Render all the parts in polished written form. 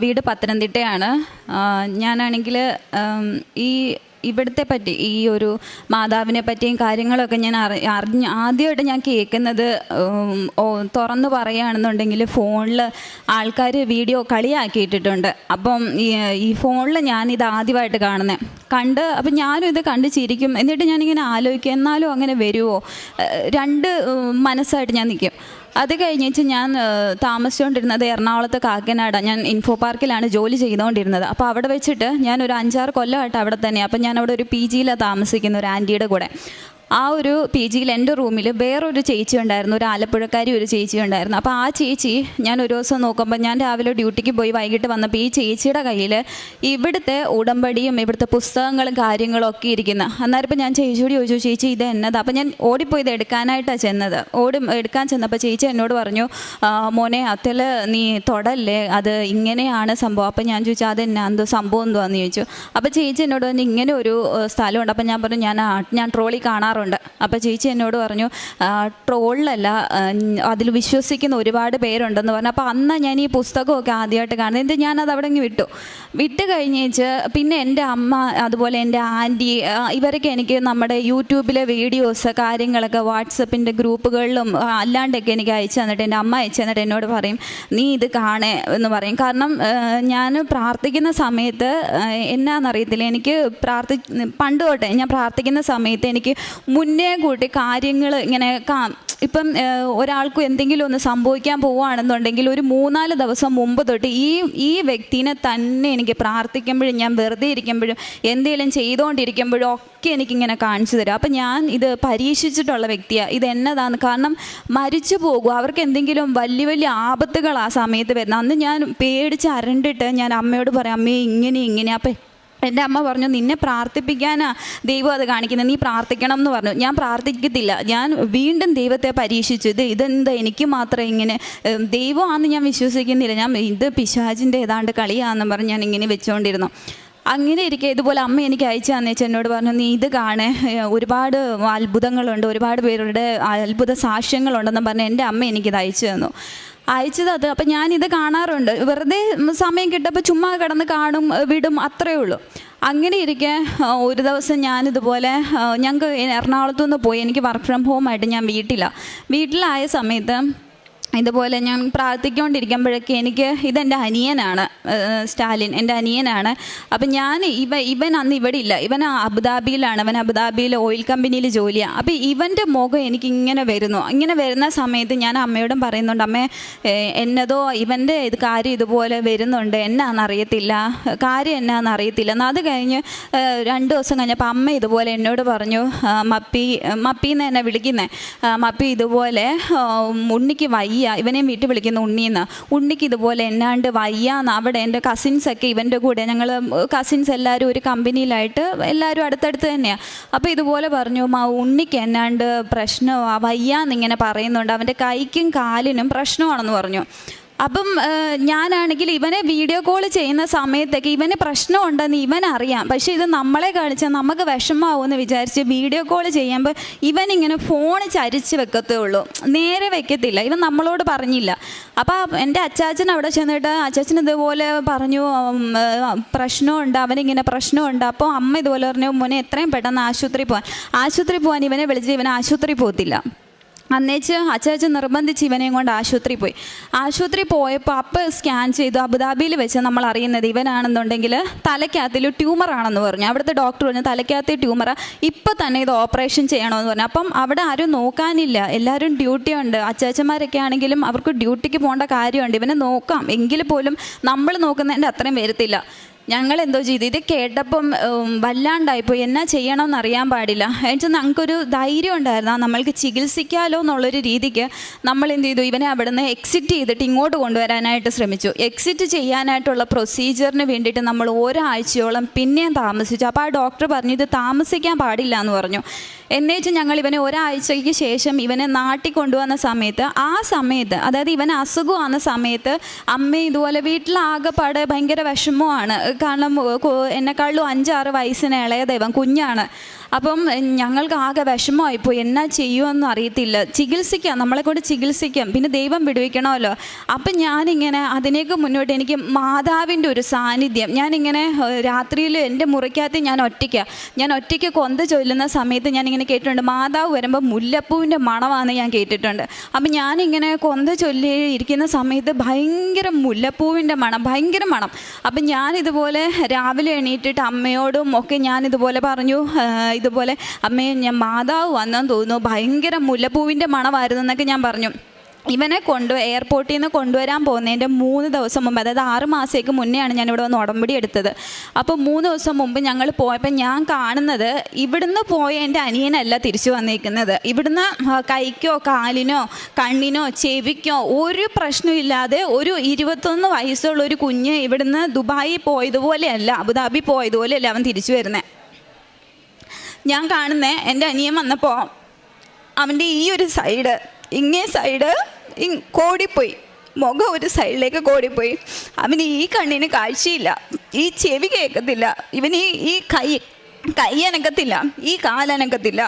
വീട് പത്തനംതിട്ടയാണ്. ഞാനാണെങ്കിൽ ഈ ഇവിടുത്തെ പറ്റി ഈ ഒരു മാതാവിനെ പറ്റിയും കാര്യങ്ങളൊക്കെ ഞാൻ ആദ്യമായിട്ട് ഞാൻ കേൾക്കുന്നത് തുറന്നു പറയുകയാണെന്നുണ്ടെങ്കിൽ ഫോണിൽ ആൾക്കാർ വീഡിയോ കളിയാക്കിയിട്ടിട്ടുണ്ട്. അപ്പം ഈ ഫോണിൽ ഞാനിത് ആദ്യമായിട്ട് കണ്ട് അപ്പം ഞാനും ഇത് കണ്ട് ചിരിക്കും. എന്നിട്ട് ഞാനിങ്ങനെ ആലോചിക്കും, എന്നാലും അങ്ങനെ വരുമോ? രണ്ട് മനസ്സായിട്ട് ഞാൻ നിൽക്കും. അത് കഴിഞ്ഞിട്ട് ഞാൻ താമസിച്ചുകൊണ്ടിരുന്നത് എറണാകുളത്ത് കാക്കനാട്. ഞാൻ ഇൻഫോ പാർക്കിലാണ് ജോലി ചെയ്തുകൊണ്ടിരുന്നത്. അപ്പോൾ അവിടെ വെച്ചിട്ട് ഞാൻ ഒരു 5-6 കൊല്ലമായിട്ട് അവിടെ തന്നെയാണ്. അപ്പം ഞാൻ അവിടെ ഒരു PGയിലാണ് താമസിക്കുന്ന, ഒരു ആൻറ്റിയുടെ കൂടെ. ആ ഒരു PGയിൽ എൻ്റെ റൂമിൽ വേറൊരു ചേച്ചി ഉണ്ടായിരുന്നു, ഒരു ആലപ്പുഴക്കാരി ഒരു ചേച്ചി ഉണ്ടായിരുന്നു. അപ്പോൾ ആ ചേച്ചി ഞാൻ ഒരു ദിവസം നോക്കുമ്പോൾ, ഞാൻ രാവിലെ ഡ്യൂട്ടിക്ക് പോയി വൈകിട്ട് വന്നപ്പോൾ ഈ ചേച്ചിയുടെ കയ്യിൽ ഇവിടുത്തെ ഉടമ്പടിയും ഇവിടുത്തെ പുസ്തകങ്ങളും കാര്യങ്ങളും ഒക്കെ ഇരിക്കുന്നു. അന്നേരം ഇപ്പോൾ ഞാൻ ചേച്ചിയോട് ചോദിച്ചു, ചേച്ചി ഇത് എന്നതാ? അപ്പോൾ ഞാൻ ഓടിപ്പോയി ഇത് എടുക്കാനായിട്ടാണ് ചെന്നത്. എടുക്കാൻ ചെന്നപ്പോൾ ചേച്ചി എന്നോട് പറഞ്ഞു, മോനെ അതിൽ നീ തൊടല്ലേ, അത് ഇങ്ങനെയാണ് സംഭവം. അപ്പോൾ ഞാൻ ചോദിച്ചു അതെന്നാ, എന്തോ സംഭവം എന്തുവാന്ന് ചോദിച്ചു. അപ്പോൾ ചേച്ചി എന്നോട് പറഞ്ഞു ഇങ്ങനെ ഒരു സ്ഥലമുണ്ട്. അപ്പോൾ ഞാൻ പറഞ്ഞു ഞാൻ ട്രോളി കാണാറുണ്ട്. അപ്പോൾ ചേച്ചി എന്നോട് പറഞ്ഞു ട്രോളിലല്ല, അതിൽ വിശ്വസിക്കുന്ന ഒരുപാട് പേരുണ്ടെന്ന് പറഞ്ഞു. അപ്പോൾ അന്ന് ഞാൻ ഈ പുസ്തകമൊക്കെ ആദ്യമായിട്ട് കാണുന്നത്. എന്നിട്ട് ഞാനത് അവിടെ വിട്ട് കഴിഞ്ഞേച്ച് പിന്നെ എൻ്റെ അമ്മ അതുപോലെ എൻ്റെ ആൻറ്റി ഇവരൊക്കെ എനിക്ക് നമ്മുടെ യൂട്യൂബിലെ വീഡിയോസ് കാര്യങ്ങളൊക്കെ വാട്സപ്പിൻ്റെ ഗ്രൂപ്പുകളിലും അല്ലാണ്ടൊക്കെ എനിക്ക് അയച്ചു തന്നിട്ട്, എൻ്റെ അമ്മ അയച്ചു തന്നിട്ട് എന്നോട് പറയും നീ ഇത് കാണേ എന്ന് പറയും. കാരണം ഞാൻ പ്രാർത്ഥിക്കുന്ന സമയത്ത് എന്നാന്നറിയത്തില്ല, എനിക്ക് പണ്ട് തൊട്ടേ ഞാൻ പ്രാർത്ഥിക്കുന്ന സമയത്ത് എനിക്ക് മുന്നേ കൂട്ടി കാര്യങ്ങൾ ഇങ്ങനെ ഇപ്പം ഒരാൾക്കും എന്തെങ്കിലും ഒന്ന് സംഭവിക്കാൻ പോവുകയാണെന്നുണ്ടെങ്കിൽ ഒരു 3-4 ദിവസം മുമ്പ് തൊട്ട് ഈ വ്യക്തിനെ തന്നെ എനിക്ക് പ്രാർത്ഥിക്കുമ്പോഴും ഞാൻ വെറുതെ ഇരിക്കുമ്പോഴും എന്തെങ്കിലും ചെയ്തുകൊണ്ടിരിക്കുമ്പോഴും ഒക്കെ എനിക്കിങ്ങനെ കാണിച്ചു തരും. അപ്പം ഞാൻ ഇത് പരീക്ഷിച്ചിട്ടുള്ള വ്യക്തിയാണ്. ഇത് എന്നതാണ്? കാരണം മരിച്ചു പോകും, അവർക്ക് എന്തെങ്കിലും വലിയ വലിയ ആപത്തുകൾ ആ സമയത്ത് വരുന്നത്. അന്ന് ഞാൻ പേടിച്ച് അരണ്ടിട്ട് ഞാൻ അമ്മയോട് പറയാം, അമ്മേ ഇങ്ങനെ. അപ്പം എൻ്റെ അമ്മ പറഞ്ഞു, നിന്നെ പ്രാർത്ഥിപ്പിക്കാനാ ദൈവം അത് കാണിക്കുന്നത്, നീ പ്രാർത്ഥിക്കണം എന്ന് പറഞ്ഞു. ഞാൻ പ്രാർത്ഥിക്കത്തില്ല, ഞാൻ വീണ്ടും ദൈവത്തെ പരീക്ഷിച്ചു. ഇതെന്താ എനിക്ക് മാത്രം ഇങ്ങനെ, ദൈവമാണെന്ന് ഞാൻ വിശ്വസിക്കുന്നില്ല, ഞാൻ ഇത് പിശാചിൻ്റെ ഏതാണ്ട് കളിയാണെന്ന് പറഞ്ഞ് ഞാൻ ഇങ്ങനെ വെച്ചുകൊണ്ടിരുന്നു. അങ്ങനെ ഇരിക്കെ ഇതുപോലെ അമ്മ എനിക്ക് അയച്ചു തന്നേച്ച് എന്നോട് പറഞ്ഞു, നീ ഇത് കാണേ, ഒരുപാട് അത്ഭുതങ്ങളുണ്ട്, ഒരുപാട് പേരുടെ അത്ഭുത സാക്ഷ്യങ്ങളുണ്ടെന്ന് പറഞ്ഞ് എൻ്റെ അമ്മ എനിക്കിത് അയച്ചു തന്നു. അയച്ചത് അപ്പം ഞാനിത് കാണാറുണ്ട്, വെറുതെ സമയം കിട്ടുമ്പോൾ ചുമ്മാ കിടന്ന് കാണും, വിടും, അത്രയേ ഉള്ളൂ. അങ്ങനെ ഇരിക്കെ ഒരു ദിവസം ഞാനിതുപോലെ ഞങ്ങൾക്ക് എറണാകുളത്തു നിന്ന് പോയി, എനിക്ക് വർക്ക് ഫ്രം ഹോം ആയിട്ട് ഞാൻ വീട്ടിലായ സമയത്ത് ഇതുപോലെ ഞാൻ പ്രാർത്ഥിച്ചുകൊണ്ടിരിക്കുമ്പോഴൊക്കെ ഇതെൻ്റെ അനിയനാണ്, സ്റ്റാലിൻ എൻ്റെ അനിയനാണ്. അപ്പം ഇവൻ അന്ന് ഇവിടെ ഇല്ല, ഇവൻ അബുദാബിയിലാണ്, അവൻ അബുദാബിയിൽ ഓയിൽ കമ്പനിയിൽ ജോലിയാണ്. അപ്പം ഇവൻ്റെ മുഖം എനിക്കിങ്ങനെ വരുന്ന സമയത്ത് ഞാൻ അമ്മയോടും പറയുന്നുണ്ട്, അമ്മേ എന്നതോ ഇവൻ്റെ കാര്യം ഇതുപോലെ വരുന്നുണ്ട്, കാര്യം എന്നാണെന്നറിയത്തില്ല. അത് കഴിഞ്ഞ് 2 ദിവസം കഴിഞ്ഞപ്പോൾ അമ്മ ഇതുപോലെ എന്നോട് പറഞ്ഞു, മപ്പിന്ന് എന്നെ വിളിക്കുന്നേ, മപ്പി ഇതുപോലെ ഉണ്ണിക്ക് വയ്യ, ഇവനെ വീട്ടിൽ വിളിക്കുന്ന ഉണ്ണിക്ക് ഇതുപോലെ എന്നാണ്ട് വയ്യാന്ന്. അവിടെ എൻ്റെ കസിൻസൊക്കെ ഇവൻ്റെ കൂടെ, ഞങ്ങൾ കസിൻസ് എല്ലാവരും ഒരു കമ്പനിയിലായിട്ട് എല്ലാവരും അടുത്തടുത്ത് തന്നെയാണ്. അപ്പോൾ ഇതുപോലെ പറഞ്ഞു, ഉണ്ണിക്ക് എന്നാണ്ട് പ്രശ്നമാണ്, വയ്യാന്നിങ്ങനെ പറയുന്നുണ്ട്, അവൻ്റെ കൈക്കും കാലിനും പ്രശ്നമാണെന്ന് പറഞ്ഞു. അപ്പം ഞാനാണെങ്കിൽ ഇവനെ വീഡിയോ കോൾ ചെയ്യുന്ന സമയത്തൊക്കെ ഇവന് പ്രശ്നമുണ്ടെന്ന് ഇവനറിയാം. പക്ഷേ ഇത് നമ്മളെ കാണിച്ചാൽ നമുക്ക് വിഷമാവുമെന്ന് വിചാരിച്ച് വീഡിയോ കോൾ ചെയ്യുമ്പോൾ ഇവനിങ്ങനെ ഫോൺ ചരിച്ച് വെക്കത്തേ ഉള്ളൂ, നേരെ വെക്കത്തില്ല. ഇവൻ നമ്മളോട് പറഞ്ഞില്ല. അപ്പോൾ എൻ്റെ അച്ചാച്ചൻ അവിടെ ചെന്നിട്ട് അച്ചാച്ചൻ ഇതുപോലെ പറഞ്ഞു, പ്രശ്നമുണ്ട്, അവനിങ്ങനെ പ്രശ്നമുണ്ട്. അപ്പോൾ അമ്മ ഇതുപോലെ പറഞ്ഞു, മോനെ എത്രയും പെട്ടെന്ന് ആശുപത്രി പോകാൻ ഇവനെ വിളിച്ച് ഇവൻ ആശുപത്രി പോകത്തില്ല. അന്നേച്ച് അച്ചാച്ചൻ നിർബന്ധിച്ച് ഇവനെയും കൊണ്ട് ആശുപത്രി പോയപ്പോൾ അപ്പോൾ സ്കാൻ ചെയ്തു. അബുദാബിയിൽ വെച്ച് നമ്മൾ അറിയുന്നത് ഇവനാണെന്നുണ്ടെങ്കിൽ തലയ്ക്കകത്തിൽ ട്യൂമറാണെന്ന് പറഞ്ഞു. അവിടുത്തെ ഡോക്ടർ പറഞ്ഞു തലയ്ക്കകത്ത് ട്യൂമറാണ്, ഇപ്പം തന്നെ ഇത് ഓപ്പറേഷൻ ചെയ്യണമെന്ന് പറഞ്ഞു. അപ്പം അവിടെ ആരും നോക്കാനില്ല, എല്ലാവരും ഡ്യൂട്ടി ഉണ്ട്. അച്ചാച്ചന്മാരൊക്കെ ആണെങ്കിലും അവർക്ക് ഡ്യൂട്ടിക്ക് പോകേണ്ട കാര്യമുണ്ട്, ഇവനെ നോക്കാം, എങ്കിൽ പോലും നമ്മൾ നോക്കുന്നതിൻ്റെ അത്രയും വരത്തില്ല. ഞങ്ങൾ എന്തോ ചെയ്തു, ഇത് കേട്ടപ്പം വല്ലാണ്ടായിപ്പോയി, എന്നാ ചെയ്യണമെന്ന് അറിയാൻ പാടില്ല. എന്നുവെച്ചാൽ ഞങ്ങൾക്കൊരു ധൈര്യം ഉണ്ടായിരുന്നു, നമ്മൾക്ക് ചികിത്സിക്കാമല്ലോ എന്നുള്ളൊരു രീതിക്ക് നമ്മൾ എന്ത് ചെയ്തു, ഇവനെ അവിടെ നിന്ന് എക്സിറ്റ് ചെയ്തിട്ട് ഇങ്ങോട്ട് കൊണ്ടുവരാനായിട്ട് ശ്രമിച്ചു. എക്സിറ്റ് ചെയ്യാനായിട്ടുള്ള പ്രൊസീജിയറിന് വേണ്ടിയിട്ട് നമ്മൾ ഒരാഴ്ചയോളം പിന്നെയും താമസിച്ചു. അപ്പോൾ ആ ഡോക്ടർ പറഞ്ഞു ഇത് താമസിക്കാൻ പാടില്ല എന്ന് പറഞ്ഞു. എന്നേച്ച് ഞങ്ങൾ ഇവനെ ഒരാഴ്ചയ്ക്ക് ശേഷം ഇവനെ നാട്ടിൽ കൊണ്ടുവന്ന സമയത്ത് അതായത് ഇവൻ അസുഖമാകുന്ന സമയത്ത് അമ്മ ഇതുപോലെ വീട്ടിലാകെപ്പാടെ ഭയങ്കര വിഷമമാണ്. കാരണം എന്നെക്കാളും 5-6 വയസ്സിന് ഇളയത്, ഇവൻ കുഞ്ഞാണ്. അപ്പം ഞങ്ങൾക്ക് ആകെ വിഷമമായിപ്പോയി, എന്നാ ചെയ്യുമെന്നും അറിയത്തില്ല. ചികിത്സിക്കാം, നമ്മളെ കൊണ്ട് ചികിത്സിക്കാം, പിന്നെ ദൈവം വിടുവിക്കണമല്ലോ. അപ്പം ഞാനിങ്ങനെ അതിനേക്ക് മുന്നോട്ട് എനിക്ക് മാതാവിൻ്റെ ഒരു സാന്നിധ്യം, ഞാനിങ്ങനെ രാത്രിയിൽ എൻ്റെ മുറിക്കകത്ത് ഞാൻ ഒറ്റയ്ക്ക് കൊന്ത ചൊല്ലുന്ന സമയത്ത് ഞാനിങ്ങനെ കേട്ടിട്ടുണ്ട്, മാതാവ് വരുമ്പോൾ മുല്ലപ്പൂവിൻ്റെ മണമാണെന്ന് ഞാൻ കേട്ടിട്ടുണ്ട്. അപ്പം ഞാനിങ്ങനെ കൊന്ത ചൊല്ലി ഇരിക്കുന്ന സമയത്ത് ഭയങ്കര മുല്ലപ്പൂവിൻ്റെ മണം, ഭയങ്കര മണം. അപ്പം ഞാനിതുപോലെ രാവിലെ എണീറ്റിട്ട് അമ്മയോടും ഒക്കെ ഞാനിതുപോലെ പറഞ്ഞു, ഇതുപോലെ അമ്മയെ ഞാൻ മാതാവ് വന്നെന്ന് തോന്നുന്നു, ഭയങ്കര മുല്ലപ്പൂവിൻ്റെ മണമായിരുന്നു എന്നൊക്കെ ഞാൻ പറഞ്ഞു. ഇവനെ എയർപോർട്ടിൽ നിന്ന് കൊണ്ടുവരാൻ പോകുന്നതിൻ്റെ 3 ദിവസം മുമ്പ്, അതായത് 6 മാസത്തേക്ക് മുന്നെയാണ് ഞാനിവിടെ വന്ന് ഉടമ്പടി എടുത്തത്. അപ്പോൾ 3 ദിവസം മുമ്പ് ഞങ്ങൾ പോയപ്പോൾ ഞാൻ കാണുന്നത്, ഇവിടുന്ന് പോയ എൻ്റെ അനിയനല്ല തിരിച്ചു വന്നിരിക്കുന്നത്. ഇവിടുന്ന് കൈക്കോ കാലിനോ കണ്ണിനോ ചെവിക്കോ ഒരു പ്രശ്നമില്ലാതെ ഒരു 21 വയസ്സുള്ള ഒരു കുഞ്ഞ് ഇവിടുന്ന് ദുബായി പോയതുപോലെയല്ല, അബുദാബി പോയതുപോലെയല്ല അവൻ തിരിച്ചു വരുന്നത്. ഞാൻ കാണുന്നത് എൻ്റെ അനിയൻ വന്നപ്പോൾ അവൻ്റെ ഈ ഒരു സൈഡ്, ഇങ്ങേ സൈഡ് കോടിപ്പോയി, മുഖം ഒരു സൈഡിലേക്ക് കോടിപ്പോയി. അവന് ഈ കണ്ണിന് കാഴ്ചയില്ല, ഈ ചെവി കേൾക്കത്തില്ല, ഇവന് ഈ കൈ അനക്കത്തില്ല, ഈ കാലനക്കത്തില്ല,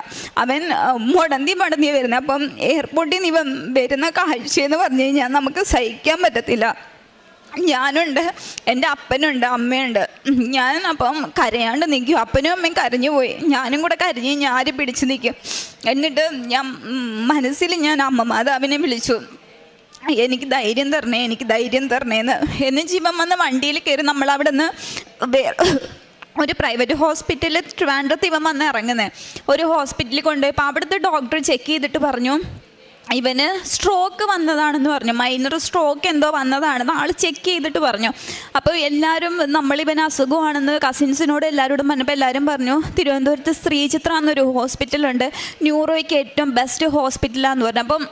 അവൻ മുടന്തി വരുന്നത്. അപ്പം എയർപോർട്ടിൽ നിന്ന് ഇവൻ വരുന്ന കാഴ്ചയെന്ന് പറഞ്ഞു കഴിഞ്ഞാൽ നമുക്ക് സഹിക്കാൻ പറ്റത്തില്ല. ഞാനുണ്ട്, എൻ്റെ അപ്പനുണ്ട്, അമ്മയുണ്ട്. ഞാൻ അപ്പം കരയാണ്ട് നിൽക്കും, അപ്പനും അമ്മയും കരഞ്ഞു പോയി, ഞാനും കൂടെ കരഞ്ഞ് ഞാര് പിടിച്ച് നിൽക്കും. എന്നിട്ട് ഞാൻ മനസ്സിൽ ഞാൻ അമ്മ മാതാവിനെ വിളിച്ചു, എനിക്ക് ധൈര്യം തരണേന്ന്. എന്നിട്ട് ഇവൻ വന്ന് വണ്ടിയിൽ കയറി നമ്മളവിടെ നിന്ന് ഒരു പ്രൈവറ്റ് ഹോസ്പിറ്റലിൽ ട്രിവാൻഡ്രത്ത് ഇവൻ വന്ന് ഇറങ്ങുന്നത്. ഒരു ഹോസ്പിറ്റലിൽ കൊണ്ടുപോയപ്പോൾ അവിടുത്തെ ഡോക്ടർ ചെക്ക് ചെയ്തിട്ട് പറഞ്ഞു, ഇവന് സ്ട്രോക്ക് വന്നതാണെന്ന് പറഞ്ഞു, മൈനർ സ്ട്രോക്ക് എന്തോ വന്നതാണെന്ന് ആൾ ചെക്ക് ചെയ്തിട്ട് പറഞ്ഞു. അപ്പോൾ എല്ലാവരും നമ്മളിവന് അസുഖമാണെന്ന് കസിൻസിനോട് എല്ലാവരോടും പറഞ്ഞപ്പോൾ എല്ലാവരും പറഞ്ഞു, തിരുവനന്തപുരത്ത് ശ്രീചിത്ര എന്നൊരു ഹോസ്പിറ്റലുണ്ട്, ന്യൂറോയ്ക്ക് ഏറ്റവും ബെസ്റ്റ് ഹോസ്പിറ്റലാന്ന് പറഞ്ഞു. അപ്പം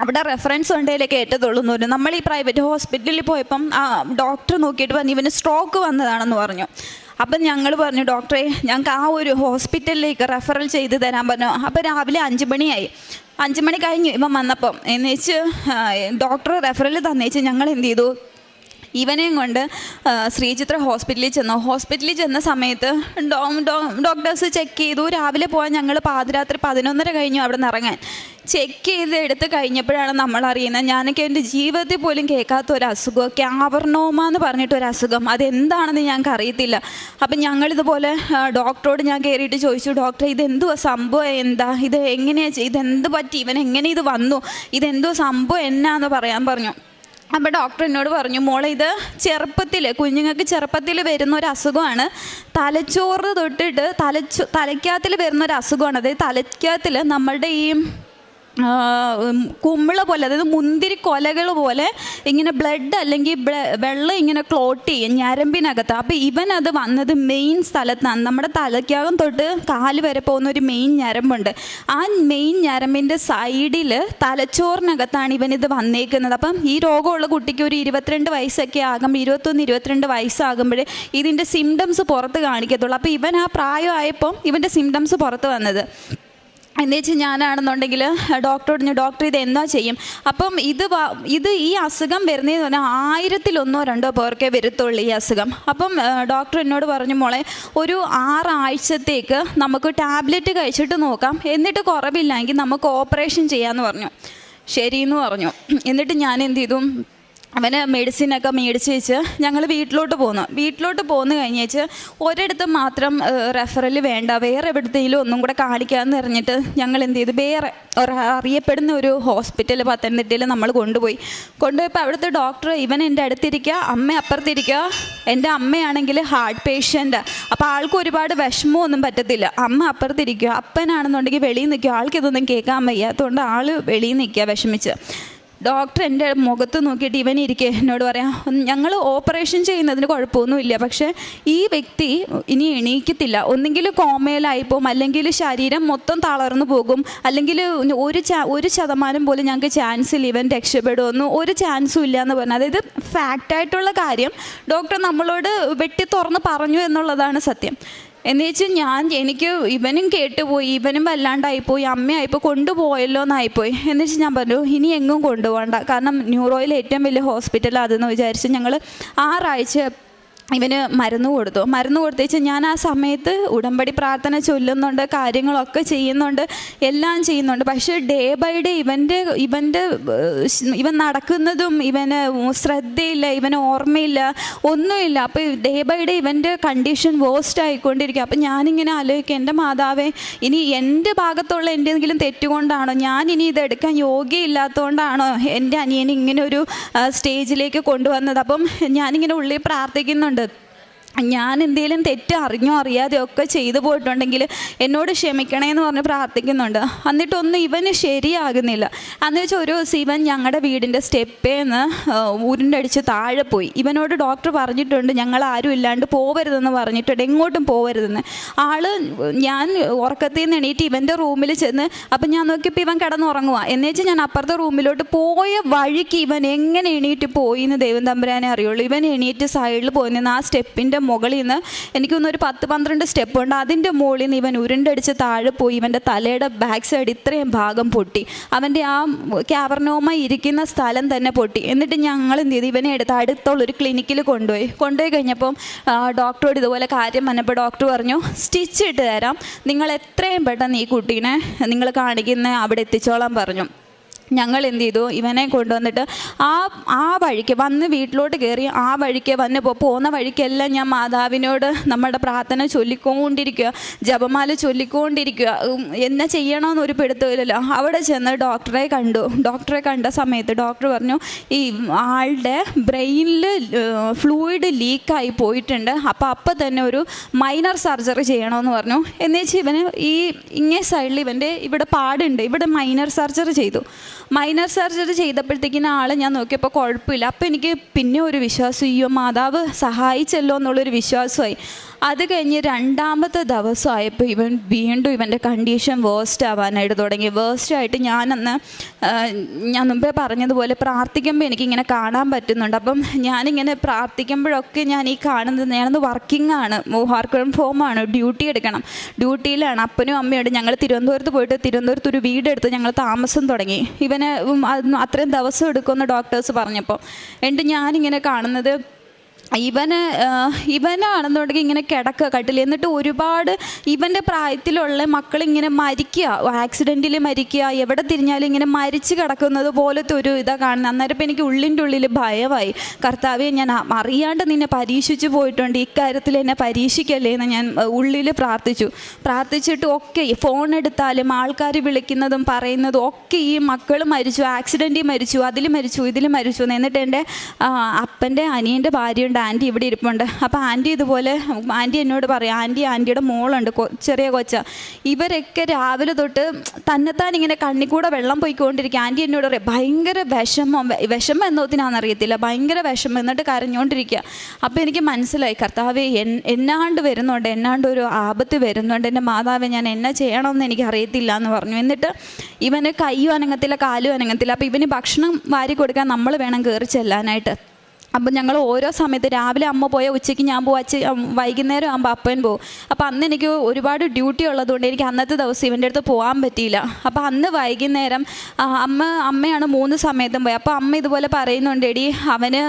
അവിടെ റെഫറൻസ് ഉണ്ടെങ്കിലേ കേട്ടതുള്ളൂ എന്ന് പറഞ്ഞു. നമ്മൾ ഈ പ്രൈവറ്റ് ഹോസ്പിറ്റലിൽ പോയപ്പം ആ ഡോക്ടർ നോക്കിയിട്ട് പറഞ്ഞു ഇവന് സ്ട്രോക്ക് വന്നതാണെന്ന് പറഞ്ഞു. അപ്പം ഞങ്ങൾ പറഞ്ഞു, ഡോക്ടറെ ഞങ്ങൾക്ക് ആ ഒരു ഹോസ്പിറ്റലിലേക്ക് റെഫറൽ ചെയ്ത് തരാൻ പറഞ്ഞു. അപ്പോൾ രാവിലെ 5 മണിയായി. 5 മണി കഴിഞ്ഞു ഇവൻ വന്നപ്പം. എന്നുവെച്ച് ഡോക്ടർ റെഫറൽ തന്നേച്ച് ഞങ്ങൾ എന്ത് ചെയ്തു, ഇവനെയും കൊണ്ട് ശ്രീചിത്ര ഹോസ്പിറ്റലിൽ ചെന്ന സമയത്ത് ഡോക്ടേഴ്സ് ചെക്ക് ചെയ്തു. രാവിലെ പോകാൻ ഞങ്ങൾ പാതിരാത്രി 11:30 കഴിഞ്ഞു അവിടെ നിന്ന് ഇറങ്ങാൻ. ചെക്ക് ചെയ്ത് എടുത്ത് കഴിഞ്ഞപ്പോഴാണ് നമ്മൾ അറിയുന്നത്, ഞാനൊക്കെ എൻ്റെ ജീവിതത്തിൽ പോലും കേൾക്കാത്ത ഒരു അസുഖം, ക്യാവർനോമ എന്ന് പറഞ്ഞിട്ടൊരു അസുഖം, അതെന്താണെന്ന് ഞങ്ങൾക്ക് അറിയത്തില്ല. അപ്പം ഞങ്ങളിതുപോലെ ഡോക്ടറോട് ഞാൻ കയറിയിട്ട് ചോദിച്ചു, ഡോക്ടറെ ഇതെന്തുവാ സംഭവം, എന്താ ഇത്, എങ്ങനെയാണ്, ഇതെന്ത് പറ്റി, ഇവൻ എങ്ങനെ ഇത് വന്നു, ഇതെന്തോ സംഭവം എന്നാന്ന് പറയാൻ പറഞ്ഞു. അപ്പോൾ ഡോക്ടർ എന്നോട് പറഞ്ഞു, മോളെ ഇത് കുഞ്ഞുങ്ങൾക്ക് ചെറുപ്പത്തിൽ വരുന്ന ഒരു അസുഖമാണ്, തലച്ചോറ് തൊട്ടിട്ട് തലയ്ക്കകത്തിൽ വരുന്ന ഒരു അസുഖമാണ്. അതായത് തലയ്ക്കകത്തിൽ നമ്മളുടെ ഈ കുമ്മിള പോലെ, അതായത് മുന്തിരി കൊലകൾ പോലെ ഇങ്ങനെ ബ്ലഡ് അല്ലെങ്കിൽ വെള്ളം ഇങ്ങനെ ക്ലോട്ട് ചെയ്യും ഞരമ്പിനകത്ത്. അപ്പോൾ ഇവനത് വന്നത് മെയിൻ സ്ഥലത്താണ്, നമ്മുടെ തലയ്ക്കകം തൊട്ട് കാല് വരെ പോകുന്ന ഒരു മെയിൻ ഞരമ്പുണ്ട്. ആ മെയിൻ ഞരമ്പിൻ്റെ സൈഡിൽ തലച്ചോറിനകത്താണ് ഇവനിത് വന്നേക്കുന്നത്. അപ്പം ഈ രോഗമുള്ള കുട്ടിക്ക് ഒരു 22 വയസ്സൊക്കെ ആകുമ്പോൾ, 21-22 വയസ്സാകുമ്പോഴേ ഇതിൻ്റെ സിംറ്റംസ് പുറത്ത് കാണിക്കത്തുള്ളൂ. അപ്പോൾ ഇവൻ ആ പ്രായമായപ്പം ഇവൻ്റെ സിംറ്റംസ് പുറത്ത് വന്നത്. എന്ന് വെച്ചാൽ ഞാനാണെന്നുണ്ടെങ്കിൽ ഡോക്ടറോട് ഡോക്ടർ ഇത് എന്താ ചെയ്യും. അപ്പം ഇത് ഈ അസുഖം വരുന്നതെന്ന് പറഞ്ഞാൽ 1000-1-2 പേർക്കേ വരത്തുള്ളൂ ഈ അസുഖം. അപ്പം ഡോക്ടർ എന്നോട് പറഞ്ഞു, മോളെ ഒരു 6 ആഴ്ചത്തേക്ക് നമുക്ക് ടാബ്ലറ്റ് കഴിച്ചിട്ട് നോക്കാം, എന്നിട്ട് കുറവില്ലെങ്കിൽ നമുക്ക് ഓപ്പറേഷൻ ചെയ്യാമെന്ന് പറഞ്ഞു. ശരിയെന്ന് പറഞ്ഞു. എന്നിട്ട് ഞാൻ എന്ത് ചെയ്തു, അവന് മെഡിസിനൊക്കെ മേടിച്ച് വെച്ച് ഞങ്ങൾ വീട്ടിലോട്ട് പോന്നു കഴിഞ്ഞേച്ച് ഒരിടത്ത് മാത്രം റെഫറൽ വേണ്ട, വേറെ എവിടത്തേലും ഒന്നും കൂടെ കാണിക്കാമെന്ന് പറഞ്ഞിട്ട് ഞങ്ങൾ എന്ത് ചെയ്തു, വേറെ അറിയപ്പെടുന്ന ഒരു ഹോസ്പിറ്റൽ പത്തനംതിട്ടയിൽ നമ്മൾ കൊണ്ടുപോയപ്പോൾ അവിടുത്തെ ഡോക്ടർ ഇവൻ എൻ്റെ അടുത്തിരിക്കുക, അമ്മ അപ്പുറത്തിരിക്കുക. എൻ്റെ അമ്മയാണെങ്കിൽ ഹാർട്ട് പേഷ്യൻ്റ്, അപ്പോൾ ആൾക്ക് ഒരുപാട് വിഷമമൊന്നും പറ്റത്തില്ല. അമ്മ അപ്പുറത്തിരിക്കുക, അപ്പനാണെന്നുണ്ടെങ്കിൽ വെളിയിൽ നിൽക്കുക, ആൾക്കിതൊന്നും കേൾക്കാൻ വയ്യാത്തതുകൊണ്ട് ആൾ വെളിയിൽ നിൽക്കുക വിഷമിച്ച്. ഡോക്ടർ എൻ്റെ മുഖത്ത് നോക്കിയിട്ട് ഇവൻ ഇരിക്കുക എന്നോട് പറയാം, ഞങ്ങൾ ഓപ്പറേഷൻ ചെയ്യുന്നതിന് കുഴപ്പമൊന്നുമില്ല, പക്ഷേ ഈ വ്യക്തി ഇനി എണീക്കത്തില്ല, ഒന്നെങ്കിൽ കോമയിലായിപ്പോവും, അല്ലെങ്കിൽ ശരീരം മൊത്തം തളർന്നു പോകും, അല്ലെങ്കിൽ 1% പോലും ഞങ്ങൾക്ക് ചാൻസില്ല ഇവൻ രക്ഷപ്പെടുമെന്ന്, ഒരു ചാൻസും ഇല്ല എന്ന് പറഞ്ഞു. അതായത് ഫാക്റ്റായിട്ടുള്ള കാര്യം ഡോക്ടർ നമ്മളോട് വെട്ടി തുറന്ന് പറഞ്ഞു എന്നുള്ളതാണ് സത്യം. എന്ന് വെച്ചാൽ എനിക്ക് ഇവനും കേട്ടുപോയി, ഇവനും വല്ലാണ്ടായിപ്പോയി, അമ്മയായിപ്പോൾ കൊണ്ടുപോയല്ലോ എന്നായിപ്പോയി. എന്ന് വെച്ചാൽ ഞാൻ പറഞ്ഞു ഇനി എങ്ങും കൊണ്ടുപോകണ്ട, കാരണം ന്യൂറോയിൽ ഏറ്റവും വലിയ ഹോസ്പിറ്റൽ അതെന്ന് വിചാരിച്ച് ഞങ്ങൾ 6 ആഴ്ച ഇവന് മരുന്ന് കൊടുത്തേച്ച് ഞാൻ ആ സമയത്ത് ഉടമ്പടി പ്രാർത്ഥന ചൊല്ലുന്നുണ്ട്, കാര്യങ്ങളൊക്കെ ചെയ്യുന്നുണ്ട്, എല്ലാം ചെയ്യുന്നുണ്ട്. പക്ഷേ ഡേ ബൈ ഡേ ഇവൻ നടക്കുന്നതും ഇവന് ശ്രദ്ധയില്ല, ഇവന് ഓർമ്മയില്ല, ഒന്നുമില്ല. അപ്പോൾ ഡേ ബൈ ഡേ ഇവൻ്റെ കണ്ടീഷൻ വേസ്റ്റ് ആയിക്കൊണ്ടിരിക്കുക. അപ്പം ഞാനിങ്ങനെ ആലോചിക്കുക, എൻ്റെ മാതാവേ, ഇനി എൻ്റെ ഭാഗത്തുള്ള എന്തെങ്കിലും തെറ്റുകൊണ്ടാണോ, ഞാൻ ഇനി ഇതെടുക്കാൻ യോഗ്യയില്ലാത്തതുകൊണ്ടാണോ എൻ്റെ അനിയനെ ഇങ്ങനെ ഒരു സ്റ്റേജിലേക്ക് കൊണ്ടുവന്നത്? അപ്പം ഞാനിങ്ങനെ ഉള്ളിൽ പ്രാർത്ഥിക്കുന്നുണ്ട്, ഞാൻ എന്തെങ്കിലും തെറ്റ് അറിഞ്ഞോ അറിയാതെയോ ഒക്കെ ചെയ്തു പോയിട്ടുണ്ടെങ്കിൽ എന്നോട് ക്ഷമിക്കണേന്ന് പറഞ്ഞ് പ്രാർത്ഥിക്കുന്നുണ്ട്. എന്നിട്ടൊന്നും ഇവന് ശരിയാകുന്നില്ല. അന്ന് വെച്ചാൽ ഒരു ദിവസം ഇവൻ ഞങ്ങളുടെ വീടിൻ്റെ സ്റ്റെപ്പേന്ന് ഉരുണ്ടടിച്ച് താഴെ പോയി. ഇവനോട് ഡോക്ടർ പറഞ്ഞിട്ടുണ്ട് ഞങ്ങൾ ആരും ഇല്ലാണ്ട് പോവരുതെന്ന് പറഞ്ഞിട്ടുണ്ട്, എങ്ങോട്ടും പോവരുതെന്ന്. ഞാൻ ഉറക്കത്തിൽ നിന്ന് എണീറ്റ് ഇവൻ്റെ റൂമിൽ ചെന്ന്, അപ്പം ഞാൻ നോക്കിയപ്പോൾ ഇവൻ കിടന്നുറങ്ങുക. എന്നുവെച്ചാൽ ഞാൻ അപ്പുറത്തെ റൂമിലോട്ട് പോയ വഴിക്ക് ഇവൻ എങ്ങനെ എണീറ്റ് പോയി എന്ന് ദൈവം തമ്പുരാനെ അറിയുള്ളൂ. ഇവൻ എണീറ്റ് സൈഡിൽ പോയി നിന്ന് ആ സ്റ്റെപ്പിൻ്റെ മുകളിൽ നിന്ന് എനിക്കൊന്നൊരു 10-12 സ്റ്റെപ്പ് ഉണ്ട്, അതിൻ്റെ മുകളിൽ നിന്ന് ഇവൻ ഉരുണ്ടടിച്ച് താഴെ പോയി. ഇവൻ്റെ തലയുടെ ബാക്ക് സൈഡ് ഇത്രയും ഭാഗം പൊട്ടി, അവൻ്റെ ആ ക്യാവർനോമ ഇരിക്കുന്ന സ്ഥലം തന്നെ പൊട്ടി. എന്നിട്ട് ഞങ്ങൾ എന്ത് ചെയ്തു, ഇവനെ എടുത്ത് അടുത്തുള്ളൊരു ക്ലിനിക്കിൽ കൊണ്ടുപോയി കഴിഞ്ഞപ്പം ഡോക്ടറോട് ഇതുപോലെ കാര്യം പറഞ്ഞപ്പോൾ ഡോക്ടർ പറഞ്ഞു, സ്റ്റിച്ച് ഇട്ട് തരാം, നിങ്ങൾ എത്രയും പെട്ടെന്ന് ഈ കുട്ടീനെ നിങ്ങൾ കാണിക്കുന്ന അവിടെ എത്തിച്ചോളാൻ പറഞ്ഞു. ഞങ്ങൾ എന്ത് ചെയ്തു, ഇവനെ കൊണ്ടുവന്നിട്ട് ആ വഴിക്ക് വന്ന് വീട്ടിലോട്ട് കയറി ആ വഴിക്ക് വന്ന് പോകുന്ന വഴിക്കെല്ലാം ഞാൻ മാതാവിനോട് നമ്മുടെ പ്രാർത്ഥന ചൊല്ലിക്കൊണ്ടിരിക്കുക, ജപമാല ചൊല്ലിക്കൊണ്ടിരിക്കുക. എന്നാ ചെയ്യണമെന്ന് ഒരു പിടുത്തമില്ലല്ലോ. അവിടെ ചെന്ന് ഡോക്ടറെ കണ്ട സമയത്ത് ഡോക്ടർ പറഞ്ഞു, ഈ ആളുടെ ബ്രെയിനിൽ ഫ്ലൂയിഡ് ലീക്കായി പോയിട്ടുണ്ട്, അപ്പം തന്നെ ഒരു മൈനർ സർജറി ചെയ്യണമെന്ന് പറഞ്ഞു. എന്നുവെച്ചാൽ ഇവന് ഇങ്ങേ സൈഡിൽ ഇവൻ്റെ ഇവിടെ പാടുണ്ട്, ഇവിടെ മൈനർ സർജറി ചെയ്തു. മൈനർ സർജറി ചെയ്തപ്പോഴത്തേക്കിന് ആൾ ഞാൻ നോക്കിയപ്പോൾ കുഴപ്പമില്ല. അപ്പോൾ എനിക്ക് പിന്നെ ഒരു വിശ്വാസം, അയ്യോ മാതാവ് സഹായിച്ചല്ലോ എന്നുള്ളൊരു വിശ്വാസമായി. അത് കഴിഞ്ഞ് 2ാമത്തെ ദിവസമായപ്പോൾ വീണ്ടും ഇവൻ്റെ കണ്ടീഷൻ വേസ്റ്റ് ആവാനായിട്ട് തുടങ്ങി. വേസ്റ്റായിട്ട് ഞാൻ മുമ്പേ പറഞ്ഞതുപോലെ പ്രാർത്ഥിക്കുമ്പോൾ എനിക്കിങ്ങനെ കാണാൻ പറ്റുന്നുണ്ട്. അപ്പം ഞാനിങ്ങനെ പ്രാർത്ഥിക്കുമ്പോഴൊക്കെ ഞാൻ ഈ കാണുന്നത്, ഞാനത് വർക്കിംഗ് വർക്ക് ഫ്രം ഹോമാണ്, ഡ്യൂട്ടി എടുക്കണം, ഡ്യൂട്ടിയിലാണ്. അപ്പനും അമ്മയോട് ഞങ്ങൾ തിരുവനന്തപുരത്ത് പോയിട്ട് തിരുവനന്തപുരത്ത് ഒരു വീടെടുത്ത് ഞങ്ങൾ താമസം തുടങ്ങി. ഇവന് അത്രയും ദിവസം എടുക്കുമെന്ന് ഡോക്ടേഴ്സ് പറഞ്ഞപ്പോൾ എന്നിട്ട് ഞാനിങ്ങനെ കാണുന്നത്, ഇവനാണെന്നുണ്ടെങ്കിൽ ഇങ്ങനെ കട്ടിൽ. എന്നിട്ട് ഒരുപാട് ഇവൻ്റെ പ്രായത്തിലുള്ള മക്കളിങ്ങനെ മരിക്കുക, ആക്സിഡൻറ്റിൽ മരിക്കുക, എവിടെ തിരിഞ്ഞാലും ഇങ്ങനെ മരിച്ച് കിടക്കുന്നത് പോലത്തെ ഒരു ഇതാണ് കാണുന്നത്. അന്നേരം ഇപ്പം എനിക്ക് ഉള്ളിൻ്റെ ഉള്ളിൽ ഭയമായി, കർത്താവേ ഞാൻ അറിയാണ്ട് നിന്നെ പരീക്ഷിച്ചു പോയിട്ടുണ്ട്, ഇക്കാര്യത്തിൽ എന്നെ പരീക്ഷിക്കല്ലേ എന്ന് ഞാൻ ഉള്ളിൽ പ്രാർത്ഥിച്ചിട്ട് ഒക്കെ ഫോൺ എടുത്താലും ആൾക്കാർ വിളിക്കുന്നതും പറയുന്നതും ഒക്കെ ഈ മക്കൾ മരിച്ചു, ആക്സിഡൻറ്റിൽ മരിച്ചു, അതിൽ മരിച്ചു, ഇതിൽ മരിച്ചു എന്ന്. എന്നിട്ട് എൻ്റെ അപ്പൻ്റെ അനിയൻ്റെ ഭാര്യയുണ്ട്, ആൻറ്റി ഇവിടെ ഇരിപ്പുണ്ട്. അപ്പോൾ ആൻറ്റി ഇതുപോലെ ആൻറ്റി എന്നോട് പറയാം, ആൻറ്റിയുടെ മോളുണ്ട്, ചെറിയ കൊച്ച, ഇവരൊക്കെ രാവിലെ തൊട്ട് തന്നെത്താൻ ഇങ്ങനെ കണ്ണിക്കൂടെ വെള്ളം പോയിക്കൊണ്ടിരിക്കുക. ആൻറ്റി എന്നോട് പറയും ഭയങ്കര വിഷമം എന്നോത്തിനാണെന്നറിയത്തില്ല, ഭയങ്കര വിഷമം, എന്നിട്ട് കരഞ്ഞുകൊണ്ടിരിക്കുക. അപ്പോൾ എനിക്ക് മനസ്സിലായി, കർത്താവേ എന്നാണ്ട് ഒരു ആപത്ത് വരുന്നുണ്ട്, എൻ്റെ മാതാവേ ഞാൻ എന്നാ ചെയ്യണമെന്ന് എനിക്ക് അറിയത്തില്ല എന്ന് പറഞ്ഞു. എന്നിട്ട് ഇവന് കൈയും അനങ്ങത്തില്ല, കാലും അനങ്ങത്തില്ല. അപ്പോൾ ഇവന് ഭക്ഷണം വാരി കൊടുക്കാൻ നമ്മൾ വേണം കയറി ചെല്ലാനായിട്ട്. അപ്പം ഞങ്ങൾ ഓരോ സമയത്ത് രാവിലെ അമ്മ പോയാൽ ഉച്ചയ്ക്ക് ഞാൻ പോകും, വൈകുന്നേരം ആകുമ്പോൾ അപ്പൻ പോകും. അപ്പോൾ അന്ന് എനിക്ക് ഒരുപാട് ഡ്യൂട്ടി ഉള്ളതുകൊണ്ട് എനിക്ക് അന്നത്തെ ദിവസം ഇവൻ്റെ അടുത്ത് പോകാൻ പറ്റിയില്ല. അപ്പോൾ അന്ന് വൈകുന്നേരം അമ്മയാണ് 3 സമയത്തും പോയി. അപ്പോൾ അമ്മ ഇതുപോലെ പറയുന്നുണ്ട്, എടി അവന്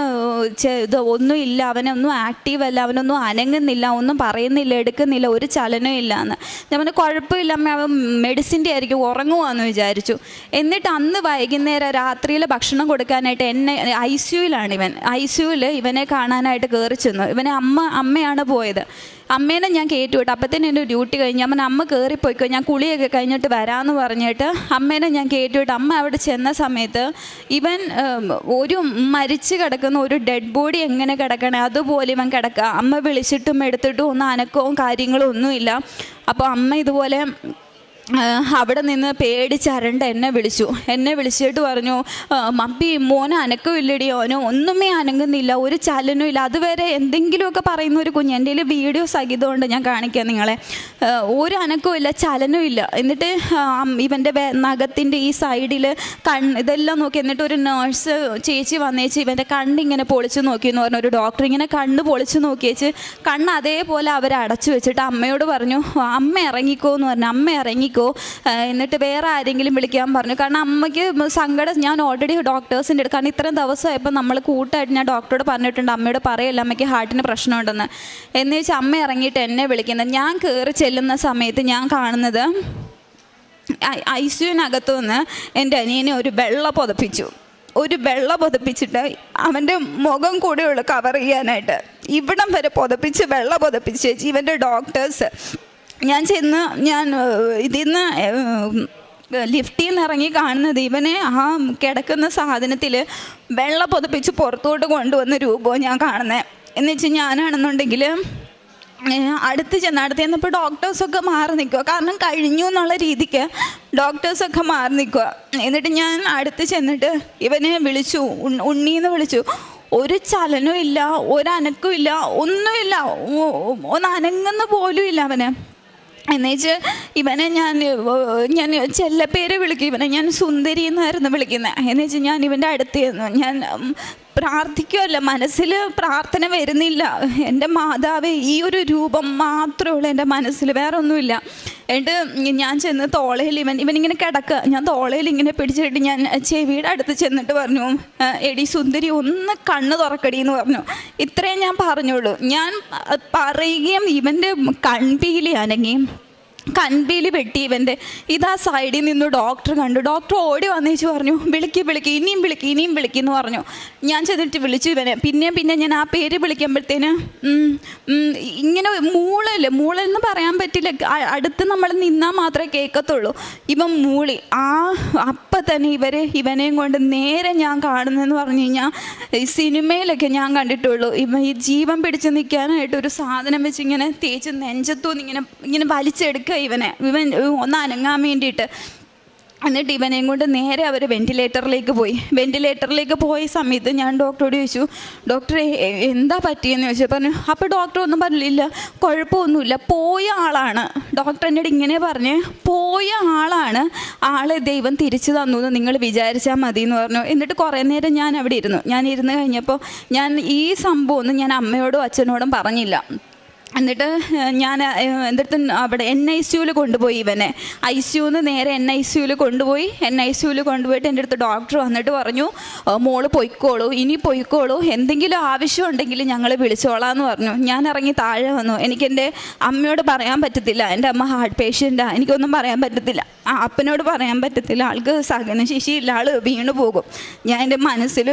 ഒന്നുമില്ല, അവനൊന്നും ആക്റ്റീവല്ല, അവനൊന്നും അനങ്ങുന്നില്ല, ഒന്നും പറയുന്നില്ല, എടുക്കുന്നില്ല, ഒരു ചലനവും ഇല്ല എന്ന്. ഞാൻ പറഞ്ഞു കുഴപ്പമില്ല അമ്മ, അവൻ മെഡിസിൻ്റെ ആയിരിക്കും, ഉറങ്ങുവാന്ന് വിചാരിച്ചു. എന്നിട്ട് അന്ന് വൈകുന്നേരം രാത്രിയിൽ ഭക്ഷണം കൊടുക്കാനായിട്ട് ICUവിലാണ് ഇവൻ. ഇവനെ കാണാനായിട്ട് കയറി ചെന്നു. ഇവനെ അമ്മയാണ് പോയത്. അമ്മേനെ ഞാൻ കയറ്റിവിട്ടു. അപ്പത്തന്നെ എൻ്റെ ഡ്യൂട്ടി കഴിഞ്ഞ് അമ്മ കയറിപ്പോയിക്കോ, ഞാൻ കുളിയൊക്കെ കഴിഞ്ഞിട്ട് വരാമെന്ന് പറഞ്ഞിട്ട് അമ്മേനെ ഞാൻ കയറ്റിവിട്ടു. അമ്മ അവിടെ ചെന്ന സമയത്ത് ഇവൻ ഒരു മരിച്ചു കിടക്കുന്ന ഒരു ഡെഡ് ബോഡി എങ്ങനെ കിടക്കണേ അതുപോലെ ഇവൻ കിടക്കുക. അമ്മ വിളിച്ചിട്ടും എടുത്തിട്ടും ഒന്നും അനക്കവും കാര്യങ്ങളും ഒന്നുമില്ല. അപ്പോൾ അമ്മ ഇതുപോലെ അവിടെ നിന്ന് പേടിച്ചരണ്ട് എന്നെ വിളിച്ചിട്ട് പറഞ്ഞു, മമ്മി മോനെ അനക്കമില്ലടി, ഓനോ ഒന്നുമേ അനങ്ങുന്നില്ല, ഒരു ചലനവും ഇല്ല. അതുവരെ എന്തെങ്കിലുമൊക്കെ പറയുന്ന ഒരു കുഞ്ഞ്, എൻ്റെ കയ്യിൽ വീഡിയോ സഹിതമുണ്ട്, ഞാൻ കാണിക്കാം നിങ്ങളെ. ഒരു അനക്കവും ഇല്ല, ചലനവും ഇല്ല. എന്നിട്ട് ഇവൻ്റെ നഖത്തിൻ്റെ ഈ സൈഡിൽ ഇതെല്ലാം നോക്കി. എന്നിട്ട് ഒരു നേഴ്സ് ചേച്ചി വന്നേച്ച് ഇവൻ്റെ കണ്ണിങ്ങനെ പൊളിച്ച് നോക്കിയെന്ന് പറഞ്ഞു. ഒരു ഡോക്ടർ ഇങ്ങനെ കണ്ണ് പൊളിച്ച് നോക്കിയേച്ച് കണ്ണ് അതേപോലെ അവർ അടച്ചു വെച്ചിട്ട് അമ്മയോട് പറഞ്ഞു, അമ്മ ഇറങ്ങിക്കോ എന്ന് പറഞ്ഞു. അമ്മ ഇറങ്ങിക്കോ മാറിക്കോ, എന്നിട്ട് വേറെ ആരെങ്കിലും വിളിക്കാൻ പറഞ്ഞു. കാരണം അമ്മയ്ക്ക് സങ്കടം. ഞാൻ ഓൾറെഡി ഡോക്ടേഴ്സിൻ്റെ അടുത്ത്, കാരണം ഇത്രയും ദിവസമായപ്പോൾ നമ്മൾ കൂട്ടായിട്ട് ഞാൻ ഡോക്ടറോട് പറഞ്ഞിട്ടുണ്ട് അമ്മയോട് പറയല്ല അമ്മയ്ക്ക് ഹാർട്ടിന് പ്രശ്നമുണ്ടെന്ന്. എന്ന് വെച്ചാൽ അമ്മ ഇറങ്ങിയിട്ട് എന്നെ വിളിക്കുന്നത്. ഞാൻ കയറി ചെല്ലുന്ന സമയത്ത് ഞാൻ കാണുന്നത് ICUവിനകത്തു നിന്ന് എൻ്റെ അനിയനെ ഒരു വെള്ള പുതപ്പിച്ചിട്ട് അവൻ്റെ മുഖം കൂടെയുള്ള കവർ ചെയ്യാനായിട്ട് ഇവിടം വരെ വെള്ള പുതപ്പിച്ച് ഇവൻ്റെ ഡോക്ടേഴ്സ്. ഞാൻ ഇതിൽ നിന്ന് ലിഫ്റ്റിൽ നിന്ന് ഇറങ്ങി കാണുന്നത് ഇവനെ ആ കിടക്കുന്ന സാധനത്തിൽ വെള്ള പുതപ്പിച്ച് പുറത്തോട്ട് കൊണ്ടുവന്ന രൂപവും ഞാൻ കാണുന്നത്. എന്ന് വെച്ചാൽ ഞാനാണെന്നുണ്ടെങ്കിൽ അടുത്ത് ചെന്നപ്പോൾ ഡോക്ടേഴ്സൊക്കെ മാറി നിൽക്കുക. കാരണം കഴിഞ്ഞു എന്നുള്ള രീതിക്ക് ഡോക്ടേഴ്സൊക്കെ മാറി നിൽക്കുക. എന്നിട്ട് ഞാൻ അടുത്ത് ചെന്നിട്ട് ഇവനെ വിളിച്ചു, ഉണ്ണീന്ന് വിളിച്ചു. ഒരു ചലനവും ഇല്ല, ഒരനക്കവും ഇല്ല, ഒന്നുമില്ല, ഒന്ന് അനങ്ങുന്ന പോലും ഇല്ല അവന്. എന്നുവെച്ച് ഇവനെ ഞാൻ ചെല്ലപ്പേര് വിളിക്കും. ഇവനെ ഞാൻ സുന്ദരി എന്നായിരുന്നു വിളിക്കുന്നത്. എന്ന് വെച്ചാൽ ഞാൻ ഇവൻ്റെ അടുത്ത് ഞാൻ പ്രാർത്ഥിക്കുമല്ല, മനസ്സിൽ പ്രാർത്ഥന വരുന്നില്ല. എൻ്റെ മാതാവേ, ഈ ഒരു രൂപം മാത്രമേ ഉള്ളൂ എൻ്റെ മനസ്സിൽ, വേറെ ഒന്നുമില്ല. എന്നിട്ട് ഞാൻ ചെന്ന് തോളയിൽ ഇവനിങ്ങനെ കിടക്കുക. ഞാൻ തോളയിൽ ഇങ്ങനെ പിടിച്ചിട്ട് ഞാൻ ചെവിയുടെ അടുത്ത് ചെന്നിട്ട് പറഞ്ഞു, എടി സുന്ദരി ഒന്ന് കണ്ണ് തുറക്കടി എന്ന് പറഞ്ഞു. ഇത്രയും ഞാൻ പറഞ്ഞോളൂ. ഞാൻ പറയുകയും ഇവൻ്റെ കൺപീലി അനങ്ങി, കൺപീലി വെട്ടി ഇവൻ്റെ. ഇതാ സൈഡിൽ നിന്ന് ഡോക്ടർ കണ്ടു. ഡോക്ടർ ഓടി വന്നേച്ച് പറഞ്ഞു, വിളിക്ക് ഇനിയും വിളിക്കുന്നു പറഞ്ഞു. ഞാൻ ചെന്നിട്ട് വിളിച്ചു ഇവനെ. പിന്നെ ഞാൻ ആ പേര് വിളിക്കുമ്പോഴത്തേന് ഇങ്ങനെ മൂളെന്ന് പറയാൻ പറ്റില്ല, അടുത്ത് നമ്മൾ നിന്നാൽ മാത്രമേ കേൾക്കത്തുള്ളൂ. ഇവൻ മൂളി. അപ്പം തന്നെ ഇവനെയും കൊണ്ട് നേരെ ഞാൻ കാണുന്നതെന്ന് പറഞ്ഞു കഴിഞ്ഞാൽ ഈ സിനിമയിലൊക്കെ ഞാൻ കണ്ടിട്ടുള്ളൂ. ഈ ജീവൻ പിടിച്ച് നിൽക്കാനായിട്ട് ഒരു സാധനം വെച്ച് ഇങ്ങനെ തേച്ച് നെഞ്ചത്തൂന്ന് ഇങ്ങനെ വലിച്ചെടുക്കുക ഇവൻ ഒന്ന് അനങ്ങാൻ വേണ്ടിയിട്ട്. എന്നിട്ട് ഇവനെയും കൊണ്ട് നേരെ അവർ വെൻറ്റിലേറ്ററിലേക്ക് പോയ സമയത്ത് ഞാൻ ഡോക്ടറോട് ചോദിച്ചു, ഡോക്ടറെ എന്താ പറ്റിയെന്ന് ചോദിച്ചു. പറഞ്ഞു. അപ്പോൾ ഡോക്ടർ ഒന്നും പറഞ്ഞില്ല, കുഴപ്പമൊന്നുമില്ല, പോയ ആളാണ്. ഡോക്ടർ എന്നോട് ഇങ്ങനെ പറഞ്ഞ്, പോയ ആളാണ്, ആളെ ദൈവം തിരിച്ചു തന്നു എന്ന് നിങ്ങൾ വിചാരിച്ചാൽ മതി എന്ന് പറഞ്ഞു. എന്നിട്ട് കുറേ നേരം ഞാൻ അവിടെ ഇരുന്നു. ഇരുന്ന് കഴിഞ്ഞപ്പോൾ ഞാൻ ഈ സംഭവമൊന്നും ഞാൻ അമ്മയോടും അച്ഛനോടും പറഞ്ഞില്ല. എന്നിട്ട് ഞാൻ എൻ്റെ അടുത്ത് അവിടെ NICUവിൽ കൊണ്ടുപോയി ഇവനെ. ICUന്ന് നേരെ NICUവിൽ കൊണ്ടുപോയി. NICUവിൽ കൊണ്ടുപോയിട്ട് എൻ്റെ അടുത്ത് ഡോക്ടർ വന്നിട്ട് പറഞ്ഞു, മോള് ഇനി പൊയ്ക്കോളൂ, എന്തെങ്കിലും ആവശ്യമുണ്ടെങ്കിൽ ഞങ്ങൾ വിളിച്ചോളാന്ന് പറഞ്ഞു. ഞാൻ ഇറങ്ങി താഴെ വന്നു. എനിക്കെൻ്റെ അമ്മയോട് പറയാൻ പറ്റത്തില്ല, എൻ്റെ അമ്മ ഹാർട്ട് പേഷ്യൻ്റാണ്, എനിക്കൊന്നും പറയാൻ പറ്റത്തില്ല. അപ്പനോട് പറയാൻ പറ്റത്തില്ല, ആൾക്ക് സഹനശേഷിയില്ല, ആൾ വീണു പോകും. ഞാൻ എൻ്റെ മനസ്സിൽ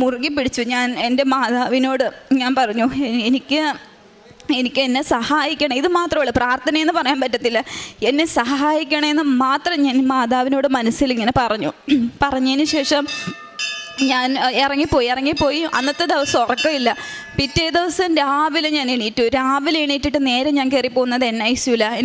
മുറുകി പിടിച്ചു. ഞാൻ എൻ്റെ മാതാവിനോട് ഞാൻ പറഞ്ഞു, എനിക്ക് എന്നെ സഹായിക്കണം, ഇത് മാത്രമല്ല, പ്രാർത്ഥനയെന്ന് പറയാൻ പറ്റത്തില്ല, എന്നെ സഹായിക്കണമെന്ന് മാത്രം ഞാൻ മാതാവിനോട് മനസ്സിലിങ്ങനെ പറഞ്ഞതിന് ശേഷം ഞാൻ ഇറങ്ങിപ്പോയി. അന്നത്തെ ദിവസം ഉറക്കമില്ല. പിറ്റേ ദിവസം രാവിലെ ഞാൻ എണീറ്റിട്ട് നേരെ ഞാൻ കയറി പോകുന്നത്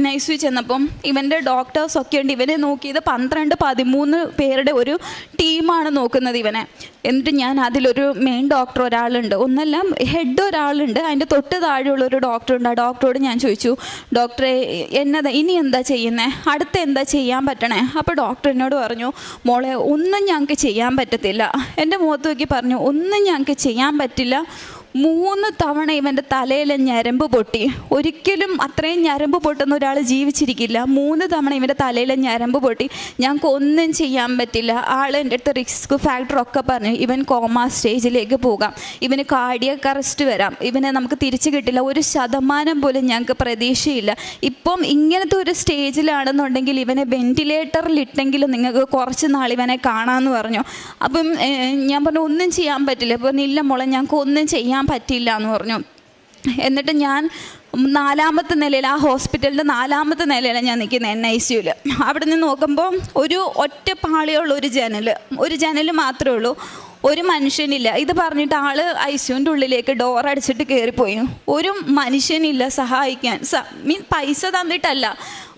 NICU ചെന്നപ്പം ഇവൻ്റെ ഡോക്ടേഴ്സൊക്കെ ഉണ്ട്. ഇവനെ നോക്കിയത് 12-13 പേരുടെ ഒരു ടീമാണ് നോക്കുന്നത് ഇവനെ. എന്നിട്ട് ഞാൻ അതിലൊരു മെയിൻ ഡോക്ടർ ഒരാളുണ്ട്, ഒന്നല്ല ഹെഡ് ഒരാളുണ്ട്, അതിൻ്റെ തൊട്ട് താഴെയുള്ളൊരു ഡോക്ടറുണ്ട്. ആ ഡോക്ടറോട് ഞാൻ ചോദിച്ചു, ഡോക്ടറെ ഇനി എന്താ ചെയ്യുന്നത്, അടുത്ത് എന്താ ചെയ്യാൻ പറ്റണേ? അപ്പോൾ ഡോക്ടർ എന്നോട് പറഞ്ഞു, മോളെ ഒന്നും ഞങ്ങൾക്ക് ചെയ്യാൻ പറ്റത്തില്ല. എൻ്റെ മുഖത്ത് നോക്കി പറഞ്ഞു, ഒന്നും ഞങ്ങൾക്ക് ചെയ്യാൻ പറ്റില്ല. 3 തവണ ഇവൻ്റെ തലയിലെ ഞരമ്പ് പൊട്ടി. ഒരിക്കലും അത്രയും ഞരമ്പ് പൊട്ടുന്ന ഒരാൾ ജീവിച്ചിരിക്കില്ല. 3 തവണ ഇവൻ്റെ തലയിലെ ഞരമ്പ് പൊട്ടി. ഞങ്ങൾക്ക് ഒന്നും ചെയ്യാൻ പറ്റില്ല. ആൾ എൻ്റെ അടുത്ത് റിസ്ക് ഫാക്ടറൊക്കെ പറഞ്ഞു, ഇവൻ കോമ സ്റ്റേജിലേക്ക് പോകാം, ഇവന് കാർഡിയക് അറസ്റ്റ് വരാം, ഇവനെ നമുക്ക് തിരിച്ചു കിട്ടില്ല, 1% പോലും ഞങ്ങൾക്ക് പ്രതീക്ഷയില്ല. ഇപ്പം ഇങ്ങനത്തെ ഒരു സ്റ്റേജിലാണെന്നുണ്ടെങ്കിൽ ഇവനെ വെൻറ്റിലേറ്ററിലിട്ടെങ്കിലും നിങ്ങൾക്ക് കുറച്ച് നാൾ ഇവനെ കാണാമെന്ന് പറഞ്ഞു. അപ്പം ഞാൻ പറഞ്ഞു, ഒന്നും ചെയ്യാൻ പറ്റില്ല. അപ്പോൾ ഇല്ല മോളെ, ഞങ്ങൾക്ക് ഒന്നും ചെയ്യാൻ പറ്റില്ല എന്ന് പറഞ്ഞു. എന്നിട്ട് ഞാൻ 4ാമത്തെ നിലയിൽ, ആ ഹോസ്പിറ്റലിൻ്റെ 4ാമത്തെ നിലയിലാണ് ഞാൻ നിൽക്കുന്നത് NICUവിൽ. അവിടെ നിന്ന് നോക്കുമ്പോൾ ഒരു ഒറ്റ പാളിയുള്ള ഒരു ജനൽ മാത്രമേ ഉള്ളൂ, ഒരു മനുഷ്യനില്ല. ഇത് പറഞ്ഞിട്ട് ആൾ ICUവിൻ്റെ ഉള്ളിലേക്ക് ഡോർ അടിച്ചിട്ട് കയറിപ്പോയി. ഒരു മനുഷ്യനില്ല സഹായിക്കാൻ. പൈസ തന്നിട്ടല്ല,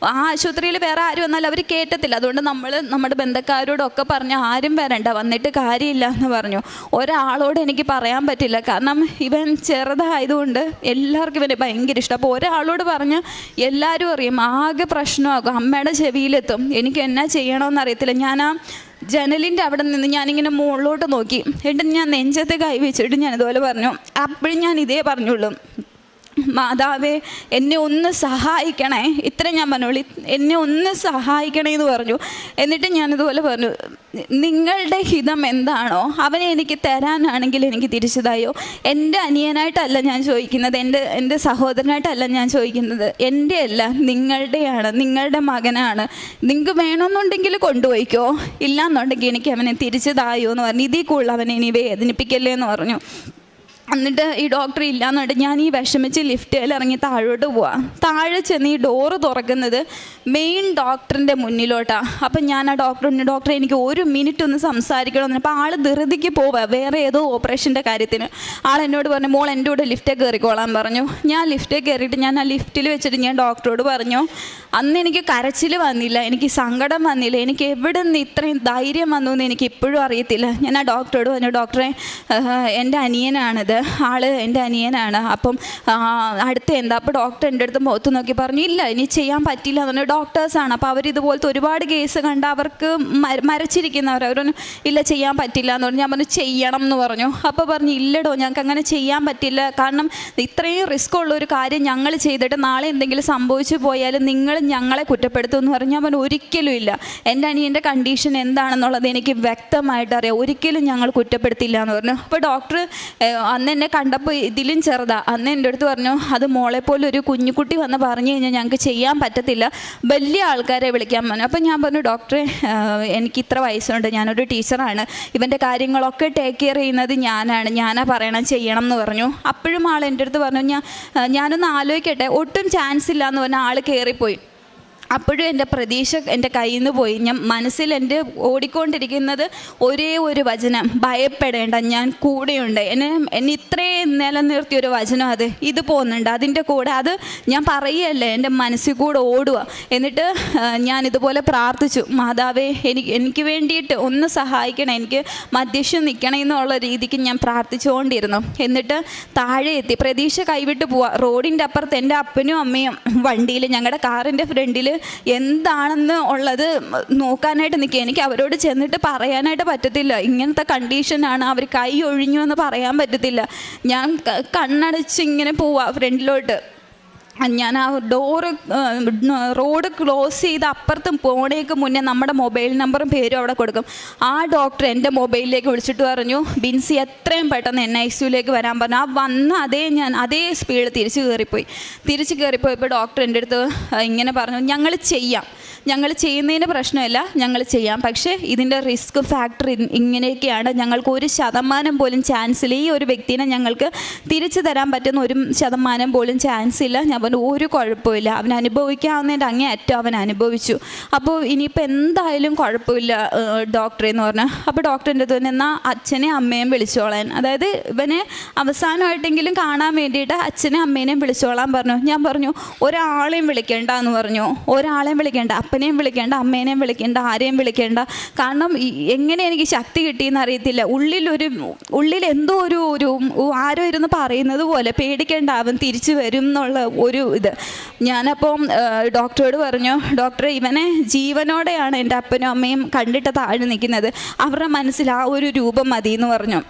ആ ആശുപത്രിയിൽ വേറെ ആരും വന്നാലും അവർ കേട്ടത്തില്ല. അതുകൊണ്ട് നമ്മൾ നമ്മുടെ ബന്ധക്കാരോടൊക്കെ പറഞ്ഞ് ആരും വരണ്ട, വന്നിട്ട് കാര്യമില്ല എന്ന് പറഞ്ഞു. ഒരാളോട് എനിക്ക് പറയാൻ പറ്റില്ല, കാരണം ഇവൻ ചെറുതായതുകൊണ്ട് എല്ലാവർക്കും ഇവനെ ഭയങ്കര ഇഷ്ടം. അപ്പോൾ ഒരാളോട് പറഞ്ഞ് എല്ലാവരും അറിയും, ആകെ പ്രശ്നമാകും, അമ്മയുടെ ചെവിയിലെത്തും. എനിക്ക് എന്നാ ചെയ്യണമെന്നറിയത്തില്ല. ഞാൻ ആ ജനലിൻ്റെ അവിടെ നിന്ന് ഞാനിങ്ങനെ മുകളിലോട്ട് നോക്കി. എന്നിട്ട് ഞാൻ നെഞ്ചത്തെ കൈ വെച്ചിട്ട് ഞാൻ ഇതുപോലെ പറഞ്ഞു. അപ്പോഴും ഞാൻ ഇതേ പറഞ്ഞുള്ളൂ, മാതാവേ എന്നെ ഒന്ന് സഹായിക്കണേ, ഇത്ര ഞാൻ പറഞ്ഞോളൂ, എന്നെ ഒന്ന് സഹായിക്കണേ എന്ന് പറഞ്ഞു. എന്നിട്ട് ഞാനിതുപോലെ പറഞ്ഞു, നിങ്ങളുടെ ഹിതം എന്താണോ അവനെ എനിക്ക് തരാനാണെങ്കിൽ എനിക്ക് തിരിച്ചതായോ. എൻ്റെ അനിയനായിട്ടല്ല ഞാൻ ചോദിക്കുന്നത്, എൻ്റെ സഹോദരനായിട്ടല്ല ഞാൻ ചോദിക്കുന്നത്, എൻ്റെ അല്ല, നിങ്ങളുടെയാണ്, നിങ്ങളുടെ മകനാണ്. നിങ്ങൾക്ക് വേണമെന്നുണ്ടെങ്കിൽ കൊണ്ടുപോയിക്കോ, ഇല്ലയെന്നുണ്ടെങ്കിൽ എനിക്ക് അവനെ തിരിച്ചതായോ എന്ന് പറഞ്ഞു. ഇതിൽ കൂടുതൽ അവനെ ഇനി വേദനിപ്പിക്കല്ലേ എന്ന് പറഞ്ഞു. എന്നിട്ട് ഈ ഡോക്ടർ ഇല്ലയെന്നുണ്ട് ഞാൻ ഈ വിഷമിച്ച് ലിഫ്റ്റിൽ ഇറങ്ങി താഴോട്ട് പോവാം. താഴെ ചെന്ന് ഈ ഡോറ് തുറക്കുന്നത് മെയിൻ ഡോക്ടറിൻ്റെ മുന്നിലോട്ടാണ്. അപ്പം ഞാൻ ആ ഡോക്ടർ എനിക്ക് 1 മിനിറ്റ് ഒന്ന് സംസാരിക്കണമെന്ന്. അപ്പോൾ ആൾ ധൃതിക്ക് പോവുക വേറെ ഏതോ ഓപ്പറേഷൻ്റെ കാര്യത്തിന്. ആൾ എന്നോട് പറഞ്ഞു, മോൾ എൻ്റെ കൂടെ ലിഫ്റ്റിൽ കയറിക്കോളാൻ പറഞ്ഞു. ഞാൻ ലിഫ്റ്റിൽ കയറിയിട്ട് ഞാൻ ആ ലിഫ്റ്റിൽ വെച്ചിട്ട് ഞാൻ ഡോക്ടറോട് പറഞ്ഞു, അന്ന് എനിക്ക് കരച്ചിൽ വന്നില്ല, എനിക്ക് സങ്കടം വന്നില്ല, എനിക്ക് എവിടെ നിന്ന് ഇത്രയും ധൈര്യം വന്നു എന്ന് എനിക്ക് ഇപ്പോഴും അറിയത്തില്ല. ഞാൻ ആ ഡോക്ടറോട് പറഞ്ഞു, ഡോക്ടറെ എൻ്റെ അനിയനാണിത്, ആള് എൻ്റെ അനിയനാണ്, അപ്പം അടുത്ത് എന്താ? അപ്പോൾ ഡോക്ടർ എൻ്റെ അടുത്ത് മുഖത്ത് നോക്കി പറഞ്ഞു, ഇല്ല ഇനി ചെയ്യാൻ പറ്റില്ല എന്ന് പറഞ്ഞു. ഡോക്ടേഴ്സാണ്, അപ്പോൾ അവരിതുപോലത്തെ ഒരുപാട് കേസ് കണ്ട് അവർക്ക് മരച്ചിരിക്കുന്നവർ, അവരൊന്നും ഇല്ല ചെയ്യാൻ പറ്റില്ല എന്ന് പറഞ്ഞു. ഞാൻ പറഞ്ഞു ചെയ്യണം എന്ന് പറഞ്ഞു. അപ്പോൾ പറഞ്ഞു, ഇല്ലടോ ഞങ്ങൾക്ക് അങ്ങനെ ചെയ്യാൻ പറ്റില്ല, കാരണം ഇത്രയും റിസ്ക് ഉള്ള ഒരു കാര്യം ഞങ്ങൾ ചെയ്തിട്ട് നാളെ എന്തെങ്കിലും സംഭവിച്ചു പോയാലും നിങ്ങൾ ഞങ്ങളെ കുറ്റപ്പെടുത്തും എന്ന് പറഞ്ഞു. ഞാൻ പറഞ്ഞു ഒരിക്കലും ഇല്ല, എൻ്റെ അനിയൻ്റെ കണ്ടീഷൻ എന്താണെന്നുള്ളത് എനിക്ക് വ്യക്തമായിട്ട് അറിയാം, ഒരിക്കലും ഞങ്ങൾ കുറ്റപ്പെടുത്തില്ല എന്ന് പറഞ്ഞു. അപ്പോൾ ഡോക്ടർ അന്ന് എന്നെ കണ്ടപ്പോൾ ഇതിലും ചെറുതാ, അന്ന് എൻ്റെ അടുത്ത് പറഞ്ഞു, അത് മോളെപ്പോലെ ഒരു കുഞ്ഞുകുട്ടി വന്ന് പറഞ്ഞു കഴിഞ്ഞാൽ ഞങ്ങൾക്ക് ചെയ്യാൻ പറ്റത്തില്ല, വലിയ ആൾക്കാരെ വിളിക്കാൻ പറഞ്ഞു. അപ്പോൾ ഞാൻ പറഞ്ഞു, ഡോക്ടറെ എനിക്ക് ഇത്ര വയസ്സുണ്ട്, ഞാനൊരു ടീച്ചറാണ്, ഇവൻ്റെ കാര്യങ്ങളൊക്കെ ടേക്ക് കെയർ ചെയ്യുന്നത് ഞാനാ പറയണം ചെയ്യണം എന്ന് പറഞ്ഞു. അപ്പോഴും ആൾ എൻ്റെ അടുത്ത് പറഞ്ഞു, ഞാനൊന്ന് ആലോചിക്കട്ടെ, ഒട്ടും ചാൻസ് ഇല്ല എന്ന് പറഞ്ഞാൽ ആൾ കയറിപ്പോയി. അപ്പോഴും എൻ്റെ പ്രതീക്ഷ എൻ്റെ കയ്യിൽ നിന്ന് പോയി. ഞാൻ മനസ്സിൽ എൻ്റെ ഓടിക്കൊണ്ടിരിക്കുന്നത് ഒരേ ഒരു വചനം, ഭയപ്പെടേണ്ട ഞാൻ കൂടെയുണ്ട്. എന്നെ ഇത്രയും നിലനിർത്തിയൊരു വചനം, ഇത് പോകുന്നുണ്ട് അതിൻ്റെ കൂടെ, അത് ഞാൻ പറയുകയല്ലേ, എൻ്റെ മനസ്സിൽ കൂടെ ഓടുക. എന്നിട്ട് ഞാൻ ഇതുപോലെ പ്രാർത്ഥിച്ചു, മാതാവേ എനിക്ക് വേണ്ടിയിട്ട് ഒന്ന് സഹായിക്കണം, എനിക്ക് മധ്യസ്ഥം നിൽക്കണം എന്നുള്ള രീതിക്ക് ഞാൻ പ്രാർത്ഥിച്ചുകൊണ്ടിരുന്നു. എന്നിട്ട് താഴെ എത്തി, പ്രതീക്ഷ കൈവിട്ട് പോവുക. റോഡിൻ്റെ അപ്പുറത്ത് എൻ്റെ അപ്പനും അമ്മയും വണ്ടിയിൽ, ഞങ്ങളുടെ കാറിൻ്റെ ഫ്രണ്ടിൽ എന്താണെന്ന് ഉള്ളത് നോക്കാനായിട്ട് നിൽക്കുക. എനിക്ക് അവരോട് ചെന്നിട്ട് പറയാനായിട്ട് പറ്റത്തില്ല, ഇങ്ങനത്തെ കണ്ടീഷനാണ്, അവർ കൈ ഒഴിഞ്ഞു എന്ന് പറയാൻ പറ്റത്തില്ല. ഞാൻ കണ്ണടച്ച് ഇങ്ങനെ പോവാ ഫ്രണ്ടിലോട്ട്. ഞാൻ ആ റോഡ് ക്ലോസ് ചെയ്ത് അപ്പുറത്തും പോണേക്ക് മുന്നേ നമ്മുടെ മൊബൈൽ നമ്പറും പേരും അവിടെ കൊടുക്കും. ആ ഡോക്ടർ എൻ്റെ മൊബൈലിലേക്ക് വിളിച്ചിട്ട് പറഞ്ഞു, ബിൻസി എത്രയും പെട്ടെന്ന് NICUലേക്ക് വരാൻ പറഞ്ഞു. ആ വന്ന അതേ സ്പീഡിൽ തിരിച്ച് കയറിപ്പോയപ്പോൾ ഡോക്ടർ എൻ്റെ അടുത്ത് ഇങ്ങനെ പറഞ്ഞു, ഞങ്ങൾ ചെയ്യുന്നതിന് പ്രശ്നമില്ല, ഞങ്ങൾ ചെയ്യാം, പക്ഷേ ഇതിൻ്റെ റിസ്ക് ഫാക്ടർ ഇങ്ങനെയൊക്കെയാണ്, ഞങ്ങൾക്ക് 1% പോലും ചാൻസ് ഇല്ല, ഈ ഒരു വ്യക്തിനെ ഞങ്ങൾക്ക് തിരിച്ചു തരാൻ പറ്റുന്ന 1% പോലും ചാൻസ് ഇല്ല. ഞാൻ പറഞ്ഞു ഒരു കുഴപ്പമില്ല, അവൻ അനുഭവിക്കാവുന്നതിൻ്റെ അങ്ങേയറ്റം അവൻ അനുഭവിച്ചു, അപ്പോൾ ഇനിയിപ്പോൾ എന്തായാലും കുഴപ്പമില്ല ഡോക്ടറെ എന്ന് പറഞ്ഞു. അപ്പോൾ ഡോക്ടറിൻ്റെ അടുത്ത് തന്നെ എന്നാൽ അച്ഛനെ അമ്മയും വിളിച്ചോളാൻ, അതായത് ഇവനെ അവസാനമായിട്ടെങ്കിലും കാണാൻ വേണ്ടിയിട്ട് അച്ഛനെ അമ്മേനെയും വിളിച്ചോളാൻ പറഞ്ഞു. ഞാൻ പറഞ്ഞു ഒരാളെയും വിളിക്കേണ്ട എന്ന് പറഞ്ഞു, ഒരാളെയും വിളിക്കേണ്ട, അപ്പനെയും വിളിക്കേണ്ട, അമ്മേനെയും വിളിക്കേണ്ട, ആരെയും വിളിക്കേണ്ട, കാരണം എങ്ങനെ എനിക്ക് ശക്തി കിട്ടിയെന്ന് അറിയത്തില്ല. ഉള്ളിൽ എന്തോ ഒരു ആരോ ഇരുന്ന് പറയുന്നത് പോലെ, പേടിക്കേണ്ട അവൻ തിരിച്ചു വരും എന്നുള്ള ഒരു ഇത്. ഞാനപ്പം ഡോക്ടറോട് പറഞ്ഞു, ഡോക്ടറെ ഇവനെ ജീവനോടെയാണ് എൻ്റെ അപ്പനും അമ്മയും കണ്ടിട്ട് താഴെ നിൽക്കുന്നത്, അവരുടെ മനസ്സിൽ ആ ഒരു രൂപം മതി എന്ന് പറഞ്ഞു.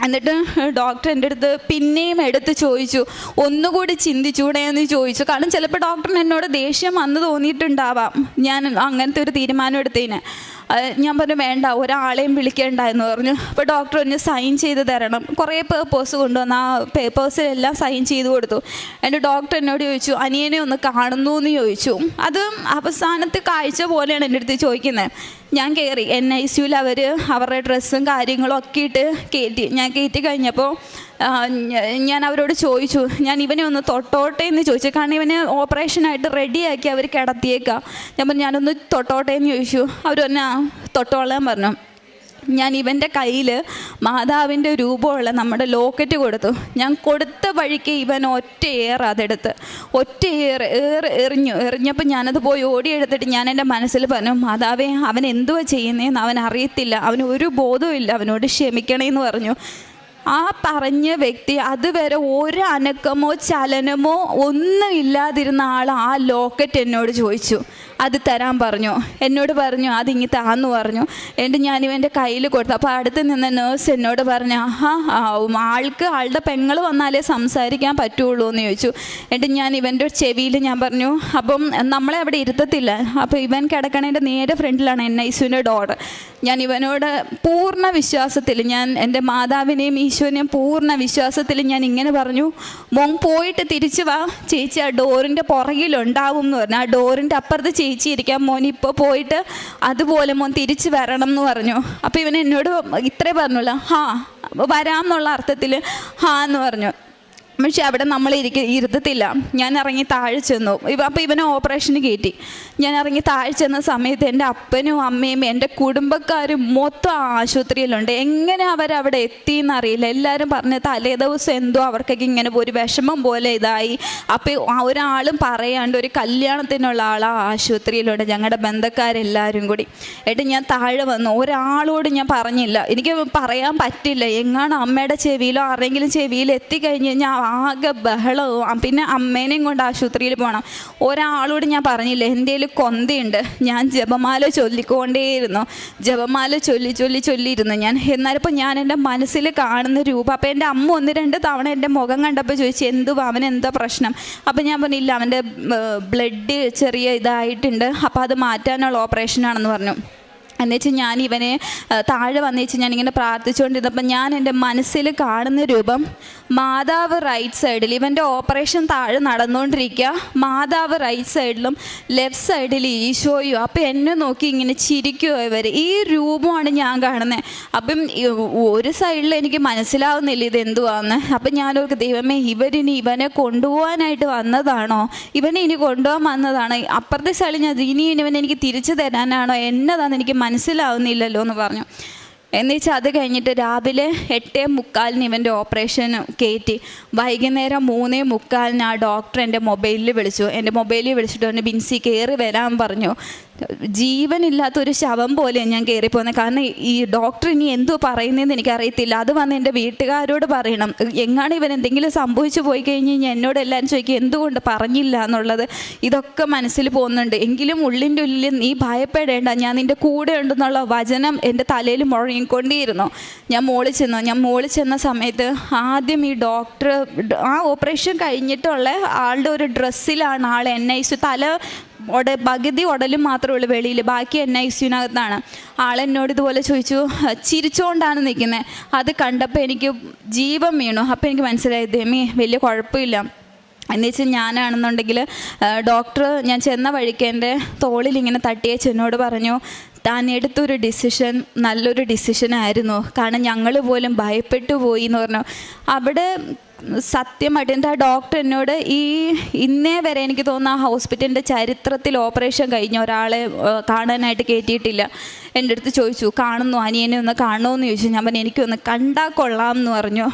എന്നിട്ട് ഡോക്ടർ എൻ്റെ അടുത്ത് പിന്നെയും എടുത്ത് ചോദിച്ചു, ഒന്നുകൂടി ചിന്തിച്ചൂടെ എന്ന് ചോദിച്ചു. കാരണം ചിലപ്പോൾ ഡോക്ടറിന് എന്നോട് ദേഷ്യം വന്ന് തോന്നിയിട്ടുണ്ടാവാം ഞാൻ അങ്ങനത്തെ ഒരു തീരുമാനം എടുത്തതിന്. ഞാൻ പറഞ്ഞു വേണ്ട, ഒരാളെയും വിളിക്കേണ്ട എന്ന് പറഞ്ഞു. അപ്പോൾ ഡോക്ടർ ഒന്ന് സൈൻ ചെയ്ത് തരണം, കുറേ പേപ്പേഴ്സ് കൊണ്ടുവന്ന് ആ പേപ്പേഴ്സിലെല്ലാം സൈൻ ചെയ്ത് കൊടുത്തു. എൻ്റെ ഡോക്ടർ എന്നോട് ചോദിച്ചു, അനിയനെ ഒന്ന് കാണുന്നു എന്ന് ചോദിച്ചു. അത് അവസാനത്തെ കാഴ്ച പോലെയാണ് എൻ്റെ അടുത്ത് ചോദിക്കുന്നത്. ഞാൻ കയറി NICUവിൽ അവരുടെ ഡ്രസ്സും കാര്യങ്ങളും ഒക്കെ ഇട്ട് ഞാൻ കയറ്റി കഴിഞ്ഞപ്പോൾ ഞാൻ അവരോട് ചോദിച്ചു, ഞാൻ ഇവനെ ഒന്ന് തൊട്ടോട്ടെ എന്ന് ചോദിച്ചു. കാരണം ഇവനെ ഓപ്പറേഷനായിട്ട് റെഡിയാക്കി അവർ കിടത്തിയേക്കാം. ഞാനൊന്ന് തൊട്ടോട്ടെ എന്ന് ചോദിച്ചു. അവർ തന്നെ തൊട്ടോളാൻ പറഞ്ഞു. ഞാൻ ഇവൻ്റെ കയ്യിൽ മാതാവിൻ്റെ രൂപമുള്ള നമ്മുടെ ലോക്കറ്റ് കൊടുത്തു. ഞാൻ കൊടുത്ത വഴിക്ക് ഇവൻ അതെടുത്ത് എറിഞ്ഞപ്പോൾ ഞാനത് പോയി ഓടിയെടുത്തിട്ട് ഞാൻ എൻ്റെ മനസ്സിൽ പറഞ്ഞു, മാതാവേ അവൻ എന്തുവാ ചെയ്യുന്നതെന്ന് അവൻ അറിയത്തില്ല, അവന് ഒരു ബോധവും ഇല്ല, അവനോട് ക്ഷമിക്കണേന്ന് പറഞ്ഞു. ആ പറഞ്ഞ വ്യക്തി അതുവരെ ഒരു അനക്കമോ ചലനമോ ഒന്നും ഇല്ലാതിരുന്ന ആൾ ആ ലോക്കറ്റ് എന്നോട് ചോദിച്ചു. അത് തരാൻ പറഞ്ഞു. എന്നോട് പറഞ്ഞു അതിങ്ങി താന്ന് പറഞ്ഞു. എന്നിട്ട് ഞാനിവൻ്റെ കയ്യിൽ കൊടുത്തു. അപ്പോൾ അടുത്ത് നിന്ന നേഴ്സ് എന്നോട് പറഞ്ഞു, ആളുടെ പെങ്ങൾ വന്നാലേ സംസാരിക്കാൻ പറ്റുള്ളൂ എന്ന് ചോദിച്ചു. എന്നിട്ട് ഞാൻ ഇവൻ്റെ ചെവിയിൽ ഞാൻ പറഞ്ഞു, അപ്പം നമ്മളെ അവിടെ ഇരുത്തത്തില്ല. അപ്പോൾ ഇവൻ കിടക്കണേൻ്റെ നേരെ ഫ്രണ്ടിലാണ് NICUവിൻ്റെ ഡോർ. ഞാൻ ഇവനോട് പൂർണ്ണ വിശ്വാസത്തിൽ, ഞാൻ എൻ്റെ മാതാവിനെയും ഈശോനെയും പൂർണ്ണ വിശ്വാസത്തിൽ ഞാൻ ഇങ്ങനെ പറഞ്ഞു, മോൻ പോയിട്ട് തിരിച്ചു വാ, ചേച്ചി ആ ഡോറിൻ്റെ പുറകിലുണ്ടാവും എന്ന് പറഞ്ഞു. ആ ഡോറിൻ്റെ അപ്പുറത്ത് ചേച്ചി ഇരിക്കാം, മോൻ ഇപ്പോൾ പോയിട്ട് അതുപോലെ മോൻ തിരിച്ചു വരണം എന്ന് പറഞ്ഞു. അപ്പോൾ ഇവൻ എന്നോട് ഇത്രേ പറഞ്ഞുള്ള വരാം എന്നുള്ള അർത്ഥത്തിൽ എന്ന് പറഞ്ഞു. പക്ഷെ അവിടെ നമ്മൾ ഇരുത്തത്തില്ല. ഞാൻ ഇറങ്ങി താഴെ ചെന്നു. അപ്പോൾ ഇവനെ ഓപ്പറേഷന് കയറ്റി. ഞാൻ ഇറങ്ങി താഴെ ചെന്ന സമയത്ത് എൻ്റെ അപ്പനും അമ്മയും എൻ്റെ കുടുംബക്കാരും മൊത്തം ആശുപത്രിയിലുണ്ട്. എങ്ങനെ അവരവിടെ എത്തിയെന്നറിയില്ല. എല്ലാവരും പറഞ്ഞ തലേ ദിവസം എന്തോ അവർക്കൊക്കെ ഇങ്ങനെ ഒരു വിഷമം പോലെ ഇതായി. അപ്പോൾ ഒരാളും പറയാണ്ട് ഒരു കല്യാണത്തിനുള്ള ആളാണ് ആശുപത്രിയിലുണ്ട്, ഞങ്ങളുടെ ബന്ധക്കാരെല്ലാവരും കൂടി. എന്നിട്ട് ഞാൻ താഴെ വന്നു. ഒരാളോട് ഞാൻ പറഞ്ഞില്ല, എനിക്ക് പറയാൻ പറ്റില്ല. എങ്ങാണ് അമ്മയുടെ ചെവിയിലോ ആരെങ്കിലും ചെവിയിൽ എത്തിക്കഴിഞ്ഞ് കഴിഞ്ഞാൽ ആകെ ബഹളവും. പിന്നെ അമ്മേനെയും കൊണ്ട് ആശുപത്രിയിൽ പോകണം. ഒരാളോട് ഞാൻ പറഞ്ഞില്ല. എൻ്റെ കയ്യിൽ കൊന്തയുണ്ട്, ഞാൻ ജപമാല ചൊല്ലിക്കൊണ്ടേയിരുന്നു. ജപമാല ചൊല്ലിയിരുന്നു ഞാൻ. എന്നാലിപ്പോൾ ഞാൻ എൻ്റെ മനസ്സിൽ കാണുന്ന രൂപം. അപ്പോൾ എൻ്റെ അമ്മ 1-2 തവണ എൻ്റെ മുഖം കണ്ടപ്പോൾ ചോദിച്ചു, അവനെന്താ പ്രശ്നം? അപ്പോൾ ഞാൻ പറഞ്ഞില്ല, അവൻ്റെ ബ്ലഡ് ചെറിയ ഇതായിട്ടുണ്ട്, അപ്പോൾ അത് മാറ്റാനുള്ള ഓപ്പറേഷനാണെന്ന് പറഞ്ഞു. എന്നുവെച്ചാൽ ഞാൻ ഇവനെ താഴെ വന്നേച്ച് ഞാനിങ്ങനെ പ്രാർത്ഥിച്ചുകൊണ്ടിരുന്നപ്പോൾ ഞാൻ എൻ്റെ മനസ്സിൽ കാണുന്ന രൂപം, മാതാവ് റൈറ്റ് സൈഡിൽ, ഇവൻ്റെ ഓപ്പറേഷൻ താഴെ നടന്നുകൊണ്ടിരിക്കുക, മാതാവ് റൈറ്റ് സൈഡിലും ലെഫ്റ്റ് സൈഡിൽ ഈശോയും. അപ്പോൾ എന്നെ നോക്കി ഇങ്ങനെ ചിരിക്കുമോ ഇവർ. ഈ രൂപമാണ് ഞാൻ കാണുന്നത്. അപ്പം ഒരു സൈഡിൽ എനിക്ക് മനസ്സിലാവുന്നില്ല ഇതെന്തുവാന്ന്. അപ്പം ഞാനോർക്ക്, ദൈവമേ, ഇവനെ കൊണ്ടുപോകാനായിട്ട് വന്നതാണോ? ഇവനെ ഇനി കൊണ്ടുപോകാൻ വന്നതാണോ? അപ്പുറത്തെ സൈഡിൽ ഞാൻ ഇവനെ എനിക്ക് തിരിച്ചു തരാനാണോ? എന്നതാണെന്ന് എനിക്ക് മനസ്സിലാവുന്നില്ലല്ലോ എന്ന് പറഞ്ഞു. എന്നുവെച്ചാൽ അത് കഴിഞ്ഞിട്ട് രാവിലെ 8:45 ഇവൻ്റെ ഓപ്പറേഷൻ കയറ്റി. വൈകുന്നേരം 3:45 ആ ഡോക്ടർ എൻ്റെ മൊബൈലിൽ വിളിച്ചു. എൻ്റെ മൊബൈലിൽ വിളിച്ചിട്ട് പറഞ്ഞു, ബിൻസി കയറി വരാൻ പറഞ്ഞു. ജീവനില്ലാത്തൊരു ശവം പോലെയാണ് ഞാൻ കയറിപ്പോകുന്നത്. കാരണം ഈ ഡോക്ടർ ഇനി എന്തോ പറയുന്നതെന്ന് എനിക്കറിയത്തില്ല. അത് വന്ന് എൻ്റെ വീട്ടുകാരോട് പറയണം. എങ്ങാണ് ഇവൻ എന്തെങ്കിലും സംഭവിച്ചു പോയി കഴിഞ്ഞ് കഴിഞ്ഞാൽ എന്നോട് എല്ലാവരും ചോദിക്കും എന്തുകൊണ്ട് പറഞ്ഞില്ല എന്നുള്ളത്. ഇതൊക്കെ മനസ്സിൽ പോകുന്നുണ്ട്. എങ്കിലും ഉള്ളിൻ്റെ ഉള്ളിൽ നീ ഭയപ്പെടേണ്ട, ഞാൻ നിൻ്റെ കൂടെ ഉണ്ടെന്നുള്ള വചനം എൻ്റെ തലയിൽ മുഴങ്ങിക്കൊണ്ടേയിരുന്നു. ഞാൻ മോളിൽ ചെന്ന സമയത്ത് ആദ്യം ഈ ഡോക്ടർ ആ ഓപ്പറേഷൻ കഴിഞ്ഞിട്ടുള്ള ആളുടെ ഒരു ഡ്രസ്സിലാണ് ആൾ NICU, പകുതി ഉടലും മാത്രമേ ഉള്ളൂ വെളിയിൽ, ബാക്കി NICUവിനകത്താണ്. ആളെന്നോട് ഇതുപോലെ ചോദിച്ചു, ചിരിച്ചുകൊണ്ടാണ് നിൽക്കുന്നത്. അത് കണ്ടപ്പോൾ എനിക്ക് ജീവൻ വീണു. അപ്പോൾ എനിക്ക് മനസ്സിലായി, ദൈവമേ വലിയ കുഴപ്പമില്ല. എന്നുവെച്ചാൽ ഞാനാണെന്നുണ്ടെങ്കിൽ ഡോക്ടർ ഞാൻ ചെന്ന വഴിക്ക് എൻ്റെ തോളിലിങ്ങനെ തട്ടിയേച്ച് എന്നോട് പറഞ്ഞു, താൻ എടുത്തൊരു ഡിസിഷൻ നല്ലൊരു ഡിസിഷനായിരുന്നു, കാരണം ഞങ്ങൾ പോലും ഭയപ്പെട്ടു പോയി എന്ന് പറഞ്ഞു. അവിടെ സത്യമായിട്ട് എൻ്റെ ആ ഡോക്ടർ എന്നോട് ഇന്നേ വരെ എനിക്ക് തോന്നുന്നു ആ ഹോസ്പിറ്റലിൻ്റെ ചരിത്രത്തിൽ ഓപ്പറേഷൻ കഴിഞ്ഞ ഒരാളെ കാണാനായിട്ട് കയറ്റിയിട്ടില്ല. എൻ്റെ അടുത്ത് ചോദിച്ചു, അനിയനെ ഒന്ന് കാണുമോയെന്ന് ചോദിച്ചു. ഞാൻ പറഞ്ഞു എനിക്കൊന്ന് കണ്ടാൽ കൊള്ളാം എന്ന് പറഞ്ഞു.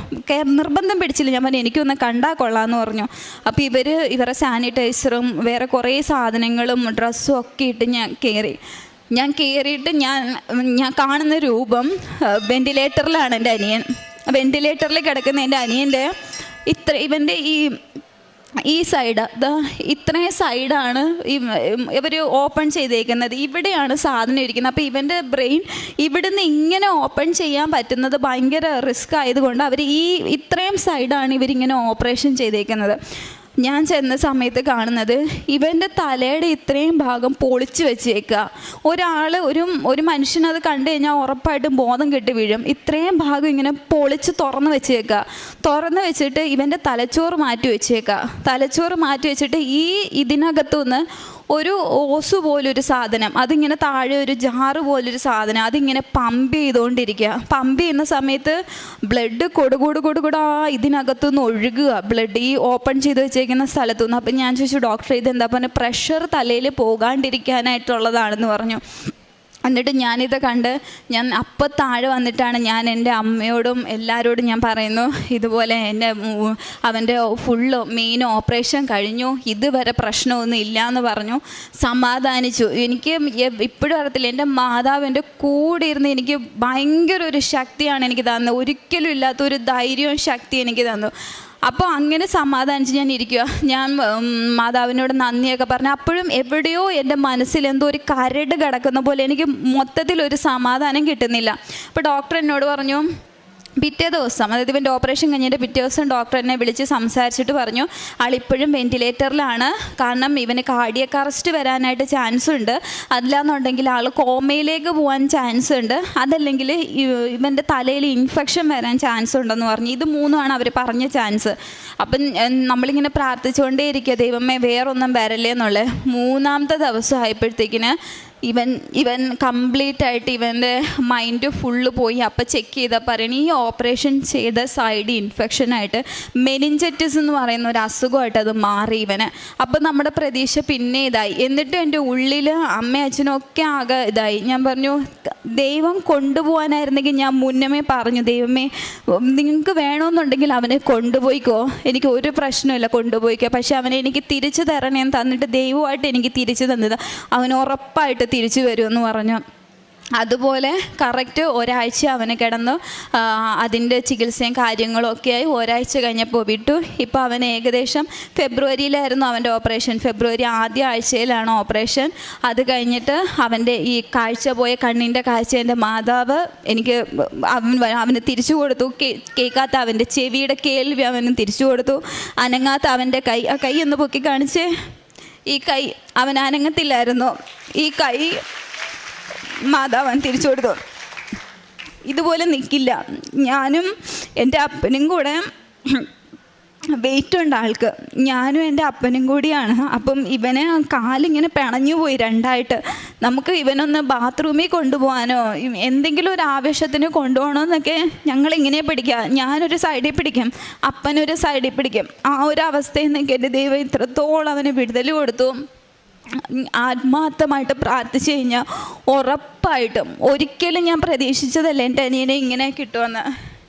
നിർബന്ധം പിടിച്ചില്ല. ഞാൻ പറഞ്ഞു എനിക്കൊന്ന് കണ്ടാൽ കൊള്ളാം എന്ന് പറഞ്ഞു. അപ്പോൾ ഇവരെ സാനിറ്റൈസറും വേറെ കുറേ സാധനങ്ങളും ഡ്രസ്സും ഒക്കെ ഇട്ട് ഞാൻ കയറിയിട്ട് ഞാൻ കാണുന്ന രൂപം, വെൻറ്റിലേറ്ററിലാണ് എൻ്റെ അനിയൻ. വെൻറ്റിലേറ്ററിൽ കിടക്കുന്ന എൻ്റെ അനിയൻ്റെ ഇവൻ്റെ ഈ സൈഡ് ഇത്രയും സൈഡാണ് ഇവർ ഓപ്പൺ ചെയ്തേക്കുന്നത്. ഇവിടെയാണ് സാധനം ഇരിക്കുന്നത്. അപ്പോൾ ഇവൻ്റെ ബ്രെയിൻ ഇവിടുന്ന് ഇങ്ങനെ ഓപ്പൺ ചെയ്യാൻ പറ്റുന്നത് ഭയങ്കര റിസ്ക് ആയതുകൊണ്ട് അവർ ഇത്രയും സൈഡാണ് ഇവരിങ്ങനെ ഓപ്പറേഷൻ ചെയ്തേക്കുന്നത്. ഞാൻ ചെന്ന സമയത്ത് കാണുന്നത് ഇവൻ്റെ തലയുടെ ഇത്രയും ഭാഗം പൊളിച്ച് വെച്ചേക്കുക. ഒരു മനുഷ്യനത് കണ്ടു കഴിഞ്ഞാൽ ഉറപ്പായിട്ടും ബോധം കെട്ട് വീഴും. ഇത്രയും ഭാഗം ഇങ്ങനെ പൊളിച്ച് തുറന്ന് വെച്ചിട്ട് ഇവൻ്റെ തലച്ചോറ് മാറ്റി വെച്ചിട്ട് ഇതിനകത്തുനിന്ന് ഒരു ഓസ് പോലൊരു സാധനം, അതിങ്ങനെ താഴെ ഒരു ജാറ് പോലൊരു സാധനം, അതിങ്ങനെ പമ്പ് ചെയ്തുകൊണ്ടിരിക്കുക. പമ്പ് ചെയ്യുന്ന സമയത്ത് ബ്ലഡ് കൊടുകൂടാ ഇതിനകത്തുനിന്ന് ഒഴുകുക, ബ്ലഡ് ഈ ഓപ്പൺ ചെയ്ത് വെച്ചേക്കുന്ന സ്ഥലത്തുനിന്ന്. അപ്പം ഞാൻ ചോദിച്ചു, ഡോക്ടർ ഇതെന്താ പറഞ്ഞാൽ പ്രഷർ തലയിൽ പോകാണ്ടിരിക്കാനായിട്ടുള്ളതാണെന്ന് പറഞ്ഞു. എന്നിട്ട് ഞാനിത് കണ്ട് അപ്പം താഴെ വന്നിട്ടാണ് ഞാൻ എൻ്റെ അമ്മയോടും എല്ലാവരോടും ഞാൻ പറയുന്നു, ഇതുപോലെ അവൻ്റെ ഫുള്ള് മെയിൻ ഓപ്പറേഷൻ കഴിഞ്ഞു, ഇതുവരെ പ്രശ്നമൊന്നും ഇല്ല എന്ന് പറഞ്ഞു. സമാധാനിച്ചു. എനിക്ക് ഇപ്പോഴും അറിയത്തില്ല, എൻ്റെ മാതാവ് എൻ്റെ കൂടെ ഇരുന്ന് എനിക്ക് ഭയങ്കര ഒരു ശക്തിയാണ് എനിക്ക് തന്നത്. ഒരിക്കലും ഇല്ലാത്തൊരു ധൈര്യവും ശക്തി എനിക്ക് തന്നു. അപ്പോൾ അങ്ങനെ സമാധാനിച്ച് ഞാൻ ഇരിക്കുക. ഞാൻ മാതാവിനോട് നന്ദിയൊക്കെ പറഞ്ഞു. അപ്പോഴും എവിടെയോ എൻ്റെ മനസ്സിൽ എന്തോ ഒരു കരട് കിടക്കുന്ന പോലെ എനിക്ക് മൊത്തത്തിലൊരു സമാധാനം കിട്ടുന്നില്ല. അപ്പോൾ ഡോക്ടർ എന്നോട് പറഞ്ഞു, പിറ്റേ ദിവസം, അതായത് ഇവൻ്റെ ഓപ്പറേഷൻ കഴിഞ്ഞിട്ട് പിറ്റേ ദിവസം ഡോക്ടർ എന്നെ വിളിച്ച് സംസാരിച്ചിട്ട് പറഞ്ഞു, ആളിപ്പോഴും വെൻറ്റിലേറ്ററിലാണ്, കാരണം ഇവന് കാർഡിയക് അറസ്റ്റ് വരാനായിട്ട് ചാൻസ് ഉണ്ട്, അല്ലാന്നുണ്ടെങ്കിൽ ആൾ കോമയിലേക്ക് പോകാൻ ചാൻസ് ഉണ്ട്, അതല്ലെങ്കിൽ ഇവൻ്റെ തലയിൽ ഇൻഫെക്ഷൻ വരാൻ ചാൻസ് ഉണ്ടെന്ന് പറഞ്ഞു. ഇത് മൂന്നുമാണ് അവർ പറഞ്ഞ ചാൻസ്. അപ്പം നമ്മളിങ്ങനെ പ്രാർത്ഥിച്ചുകൊണ്ടേ ഇരിക്കുക, ദൈവമേ വേറൊന്നും വരല്ലേ എന്നുള്ളത്. മൂന്നാമത്തെ ദിവസം ആയപ്പോഴത്തേക്കിന് ഇവൻ കംപ്ലീറ്റ് ആയിട്ട് ഇവൻ്റെ മൈൻഡ് ഫുള്ള് പോയി. അപ്പം ചെക്ക് ചെയ്താൽ പറയണ ഈ ഓപ്പറേഷൻ ചെയ്ത സൈഡ് ഇൻഫെക്ഷനായിട്ട് മെനിഞ്ചറ്റിസ് എന്ന് പറയുന്ന ഒരു അസുഖമായിട്ട് അത് മാറി ഇവന്. അപ്പം നമ്മുടെ പ്രതീക്ഷ പിന്നെ ഇതായി. എന്നിട്ട് എൻ്റെ ഉള്ളിൽ അമ്മയും അച്ഛനും ഒക്കെ ആകെ ഇതായി. ഞാൻ പറഞ്ഞു, ദൈവം കൊണ്ടുപോകാനായിരുന്നെങ്കിൽ ഞാൻ മുന്നമേ പറഞ്ഞു, ദൈവമേ നിങ്ങൾക്ക് വേണമെന്നുണ്ടെങ്കിൽ അവനെ കൊണ്ടുപോയിക്കോ, എനിക്ക് ഒരു പ്രശ്നമില്ല, കൊണ്ടുപോയിക്കോ, പക്ഷെ അവനെ എനിക്ക് തിരിച്ചു തരണേന്ന് തന്നിട്ട് ദൈവമായിട്ട് എനിക്ക് തിരിച്ചു തന്നത്, അവൻ ഉറപ്പായിട്ട് തിരിച്ചു വരുമെന്ന് പറഞ്ഞു. അതുപോലെ കറക്റ്റ് ഒരാഴ്ച അവന് കിടന്നു. അതിൻ്റെ ചികിത്സയും കാര്യങ്ങളും ഒക്കെയായി ഒരാഴ്ച കഴിഞ്ഞപ്പോൾ വിട്ടു. ഇപ്പോൾ അവൻ ഏകദേശം ഫെബ്രുവരിയിലായിരുന്നു അവൻ്റെ ഓപ്പറേഷൻ. ഫെബ്രുവരി ആദ്യ ആഴ്ചയിലാണ് ഓപ്പറേഷൻ. അത് കഴിഞ്ഞിട്ട് അവൻ്റെ ഈ കാഴ്ച പോയ കണ്ണിൻ്റെ കാഴ്ച എൻ്റെ മാതാവ് എനിക്ക് അവന് തിരിച്ചു കൊടുത്തു. കേൾക്കാത്ത അവൻ്റെ ചെവിയുടെ കേൾവി അവന് തിരിച്ചു കൊടുത്തു. അനങ്ങാത്ത അവൻ്റെ കൈ, ആ കൈ ഒന്ന് പൊക്കി കാണിച്ച്, ഈ കൈ അവൻ അനങ്ങത്തില്ലായിരുന്നു, ഈ കൈ മാതാവൻ തിരിച്ചു കൊടുത്തു. ഇതുപോലെ നിൽക്കില്ല. ഞാനും എൻ്റെ അപ്പനും കൂടെ വെയിറ്റ് ഉണ്ട് ആൾക്ക്, ഞാനും എൻ്റെ അപ്പനും കൂടിയാണ്. അപ്പം ഇവന് കാലിങ്ങനെ പിണഞ്ഞു പോയി രണ്ടായിട്ട്. നമുക്ക് ഇവനൊന്ന് ബാത്റൂമിൽ കൊണ്ടുപോകാനോ എന്തെങ്കിലും ഒരു ആവശ്യത്തിന് കൊണ്ടുപോകണമെന്നൊക്കെ ഞങ്ങളിങ്ങനെ പിടിക്കുക. ഞാനൊരു സൈഡിൽ പിടിക്കും, അപ്പനൊരു സൈഡിൽ പിടിക്കും. ആ ഒരു അവസ്ഥയിൽ നിന്നൊക്കെ എൻ്റെ ദൈവം ഇത്രത്തോളം അവന് വിടുതൽ കൊടുത്തു. ആത്മാർത്ഥമായിട്ട് പ്രാർത്ഥിച്ചു കഴിഞ്ഞാൽ ഉറപ്പായിട്ടും, ഒരിക്കലും ഞാൻ പ്രതീക്ഷിച്ചതല്ല എൻ്റെ അനിയനെ ഇങ്ങനെ കിട്ടുമെന്ന്.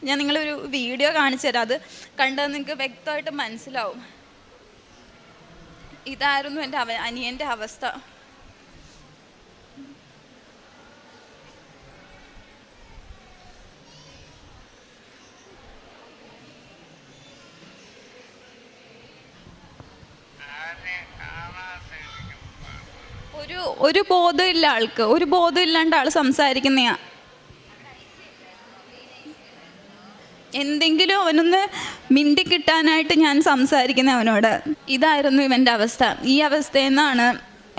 ഞാൻ നിങ്ങളൊരു വീഡിയോ കാണിച്ചു തരാം, അത് കണ്ടാൽ നിങ്ങൾക്ക് വ്യക്തമായിട്ട് മനസ്സിലാവും. ഇതായിരുന്നു എൻ്റെ അനിയൻ്റെ അവസ്ഥ. ഒരു ബോധമില്ല ആൾക്ക്, ഒരു ബോധമില്ലാണ്ട് ആൾ സംസാരിക്കുന്നയാ. എന്തെങ്കിലും അവനൊന്ന് മിണ്ടി കിട്ടാനായിട്ട് ഞാൻ സംസാരിക്കുന്ന അവനോട്. ഇതായിരുന്നു ഇവൻ്റെ അവസ്ഥ. ഈ അവസ്ഥയിൽ നിന്നാണ്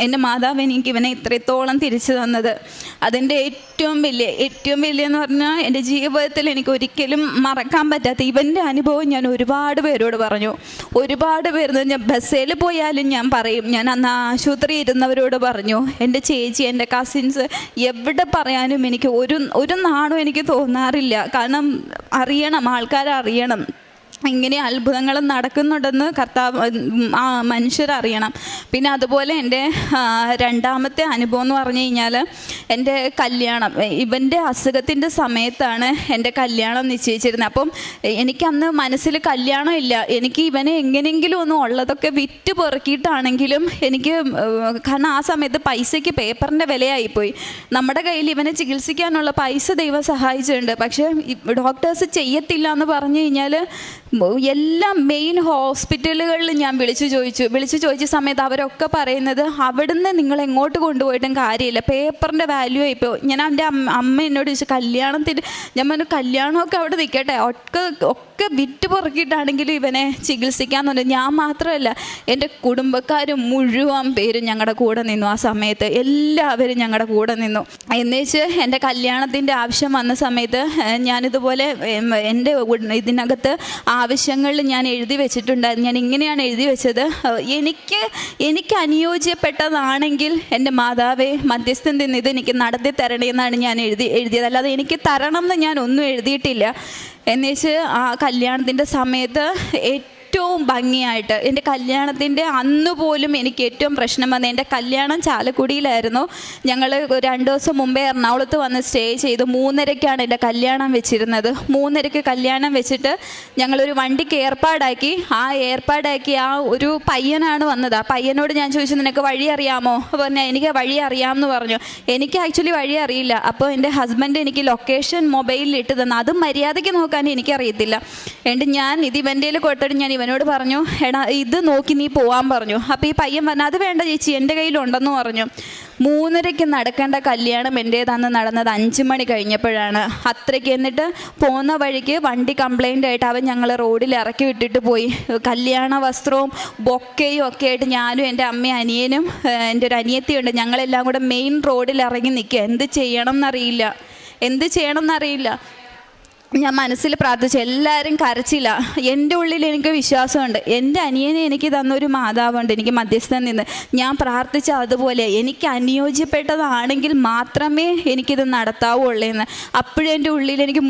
എൻ്റെ മാതാവ് എനിക്ക് ഇവനെ ഇത്രത്തോളം തിരിച്ചു തന്നത്. അതിൻ്റെ ഏറ്റവും വലിയെന്ന് പറഞ്ഞാൽ എൻ്റെ ജീവിതത്തിൽ എനിക്ക് ഒരിക്കലും മറക്കാൻ പറ്റാത്ത ഇവൻ്റെ അനുഭവം ഞാൻ ഒരുപാട് പേരോട് പറഞ്ഞു. ഒരുപാട് പേര്, ഞാൻ ബസ്സിൽ പോയാലും ഞാൻ പറയും, ഞാൻ അന്ന് ആശുപത്രി ഇരുന്നവരോട് പറഞ്ഞു, എൻ്റെ ചേച്ചി, എൻ്റെ കസിൻസ്, എവിടെ പറയാനും എനിക്ക് ഒരു നാണും എനിക്ക് തോന്നാറില്ല. കാരണം അറിയണം, ആൾക്കാരറിയണം ഇങ്ങനെ അത്ഭുതങ്ങൾ നടക്കുന്നുണ്ടെന്ന് മനുഷ്യരറിയണം. പിന്നെ അതുപോലെ എൻ്റെ രണ്ടാമത്തെ അനുഭവം എന്ന് പറഞ്ഞു കഴിഞ്ഞാൽ, എൻ്റെ കല്യാണം, ഇവൻ്റെ അസുഖത്തിൻ്റെ സമയത്താണ് എൻ്റെ കല്യാണം നിശ്ചയിച്ചിരുന്നത്. അപ്പം എനിക്കന്ന് മനസ്സിൽ കല്യാണം ഇല്ല. എനിക്ക് ഇവനെ എങ്ങനെയെങ്കിലും ഒന്നും ഉള്ളതൊക്കെ വിറ്റ് പെറുക്കിയിട്ടാണെങ്കിലും എനിക്ക്, കാരണം ആ സമയത്ത് പൈസയ്ക്ക് പേപ്പറിൻ്റെ വിലയായിപ്പോയി. നമ്മുടെ കയ്യിൽ ഇവനെ ചികിത്സിക്കാനുള്ള പൈസ ദൈവം സഹായിച്ചിട്ടുണ്ട്, പക്ഷേ ഡോക്ടേഴ്സ് ചെയ്യത്തില്ല എന്ന് പറഞ്ഞു കഴിഞ്ഞാൽ എല്ലാ മെയിൻ ഹോസ്പിറ്റലുകളിൽ ഞാൻ വിളിച്ചു ചോദിച്ച സമയത്ത് അവരൊക്കെ പറയുന്നത്, അവിടുന്ന് നിങ്ങൾ എങ്ങോട്ട് കൊണ്ടുപോയിട്ടും കാര്യമില്ല, പേപ്പറിൻ്റെ വാല്യൂ ആയിപ്പോൾ. ഞാൻ എൻ്റെ അമ്മ എന്നോട് ചോദിച്ചു, കല്യാണത്തിന്, ഞാൻ പറഞ്ഞു കല്യാണമൊക്കെ അവിടെ നിൽക്കട്ടെ, ഒക്കെ വിറ്റ് പുറക്കിയിട്ടാണെങ്കിലും ഇവനെ ചികിത്സിക്കാമെന്നുണ്ട്. ഞാൻ മാത്രമല്ല, എൻ്റെ കുടുംബക്കാർ മുഴുവൻ പേരും ഞങ്ങളുടെ കൂടെ നിന്നു. ആ സമയത്ത് എല്ലാവരും ഞങ്ങളുടെ കൂടെ നിന്നു. എന്നുവെച്ച് എൻ്റെ കല്യാണത്തിൻ്റെ ആവശ്യം വന്ന സമയത്ത് ഞാനിതുപോലെ എൻ്റെ ഇതിനകത്ത് ആവശ്യങ്ങളിൽ ഞാൻ എഴുതി വെച്ചിട്ടുണ്ടായിരുന്നു. ഞാൻ ഇങ്ങനെയാണ് എഴുതി വെച്ചത്, എനിക്ക് അനുയോജ്യപ്പെട്ടതാണെങ്കിൽ എൻ്റെ മാതാവേ മധ്യസ്ഥൻ നിന്ന് ഇതെനിക്ക് നടത്തി തരണേന്നാണ് ഞാൻ എഴുതിയത്. അല്ലാതെ എനിക്ക് തരണം എന്ന് ഞാൻ ഒന്നും എഴുതിയിട്ടില്ല. എന്നുവെച്ച് ആ കല്യാണത്തിൻ്റെ സമയത്ത് ഏറ്റവും ഭംഗിയായിട്ട് എൻ്റെ കല്യാണത്തിൻ്റെ അന്ന് പോലും എനിക്ക് ഏറ്റവും പ്രശ്നം വന്നത്, എൻ്റെ കല്യാണം ചാലക്കുടിയിലായിരുന്നു. ഞങ്ങൾ 2 ദിവസം മുമ്പേ എറണാകുളത്ത് വന്ന് സ്റ്റേ ചെയ്തു. 3:30-ക്കാണ് എൻ്റെ കല്യാണം വെച്ചിരുന്നത്. 3:30-ക്ക് കല്യാണം വെച്ചിട്ട് ഞങ്ങളൊരു വണ്ടിക്ക് ഏർപ്പാടാക്കി. ആ ഒരു പയ്യനാണ് വന്നത്. ആ പയ്യനോട് ഞാൻ ചോദിച്ചു, നിനക്ക് വഴി അറിയാമോ? പറഞ്ഞാൽ എനിക്ക് വഴി അറിയാമെന്ന് പറഞ്ഞു. എനിക്ക് ആക്ച്വലി വഴി അറിയില്ല. അപ്പോൾ എൻ്റെ ഹസ്ബൻഡ് എനിക്ക് ലൊക്കേഷൻ മൊബൈലിൽ ഇട്ട് തന്നു. അത് മര്യാദയ്ക്ക് നോക്കാൻ എനിക്കറിയത്തില്ല. എന്നിട്ട് ഞാൻ ഇത് ഇവൻ്റെ കൊടുത്തിട്ട് ഞാൻ ഇവനോട് പറഞ്ഞു, എടാ ഇത് നോക്കി നീ പോകാൻ പറഞ്ഞു. അപ്പോൾ ഈ പയ്യൻ പറഞ്ഞു, അത് വേണ്ട ചേച്ചി, എൻ്റെ കയ്യിലുണ്ടെന്ന് പറഞ്ഞു. 3:30-ക്ക് നടക്കേണ്ട കല്യാണം എൻ്റേതന്ന് നടന്നത് 5 മണി കഴിഞ്ഞപ്പോഴാണ്. അത്രയ്ക്ക്. എന്നിട്ട് പോകുന്ന വഴിക്ക് വണ്ടി കംപ്ലൈൻ്റ് ആയിട്ട് അവൻ ഞങ്ങൾ റോഡിൽ ഇറക്കി വിട്ടിട്ട് പോയി. കല്യാണ വസ്ത്രവും ബൊക്കയും ഒക്കെ ആയിട്ട് ഞാനും എൻ്റെ അമ്മയും അനിയനും എൻ്റെ ഒരു അനിയത്തിയുണ്ട്, ഞങ്ങളെല്ലാം കൂടെ മെയിൻ റോഡിൽ ഇറങ്ങി നിൽക്കുക. എന്ത് ചെയ്യണം എന്നറിയില്ല. ഞാൻ മനസ്സിൽ പ്രാർത്ഥിച്ചു. എല്ലാവരും കരച്ചില്ല. എൻ്റെ ഉള്ളിൽ എനിക്ക് വിശ്വാസമുണ്ട്. എൻ്റെ അനിയനെ എനിക്ക് തന്നൊരു മാതാവുണ്ട്, എനിക്ക് മധ്യസ്ഥൻ നിന്ന്. ഞാൻ പ്രാർത്ഥിച്ച അതുപോലെ എനിക്ക് അനുയോജ്യപ്പെട്ടതാണെങ്കിൽ മാത്രമേ എനിക്കിത് നടത്താവുള്ളൂ എന്ന്. അപ്പോഴും എൻ്റെ ഉള്ളിൽ എനിക്ക്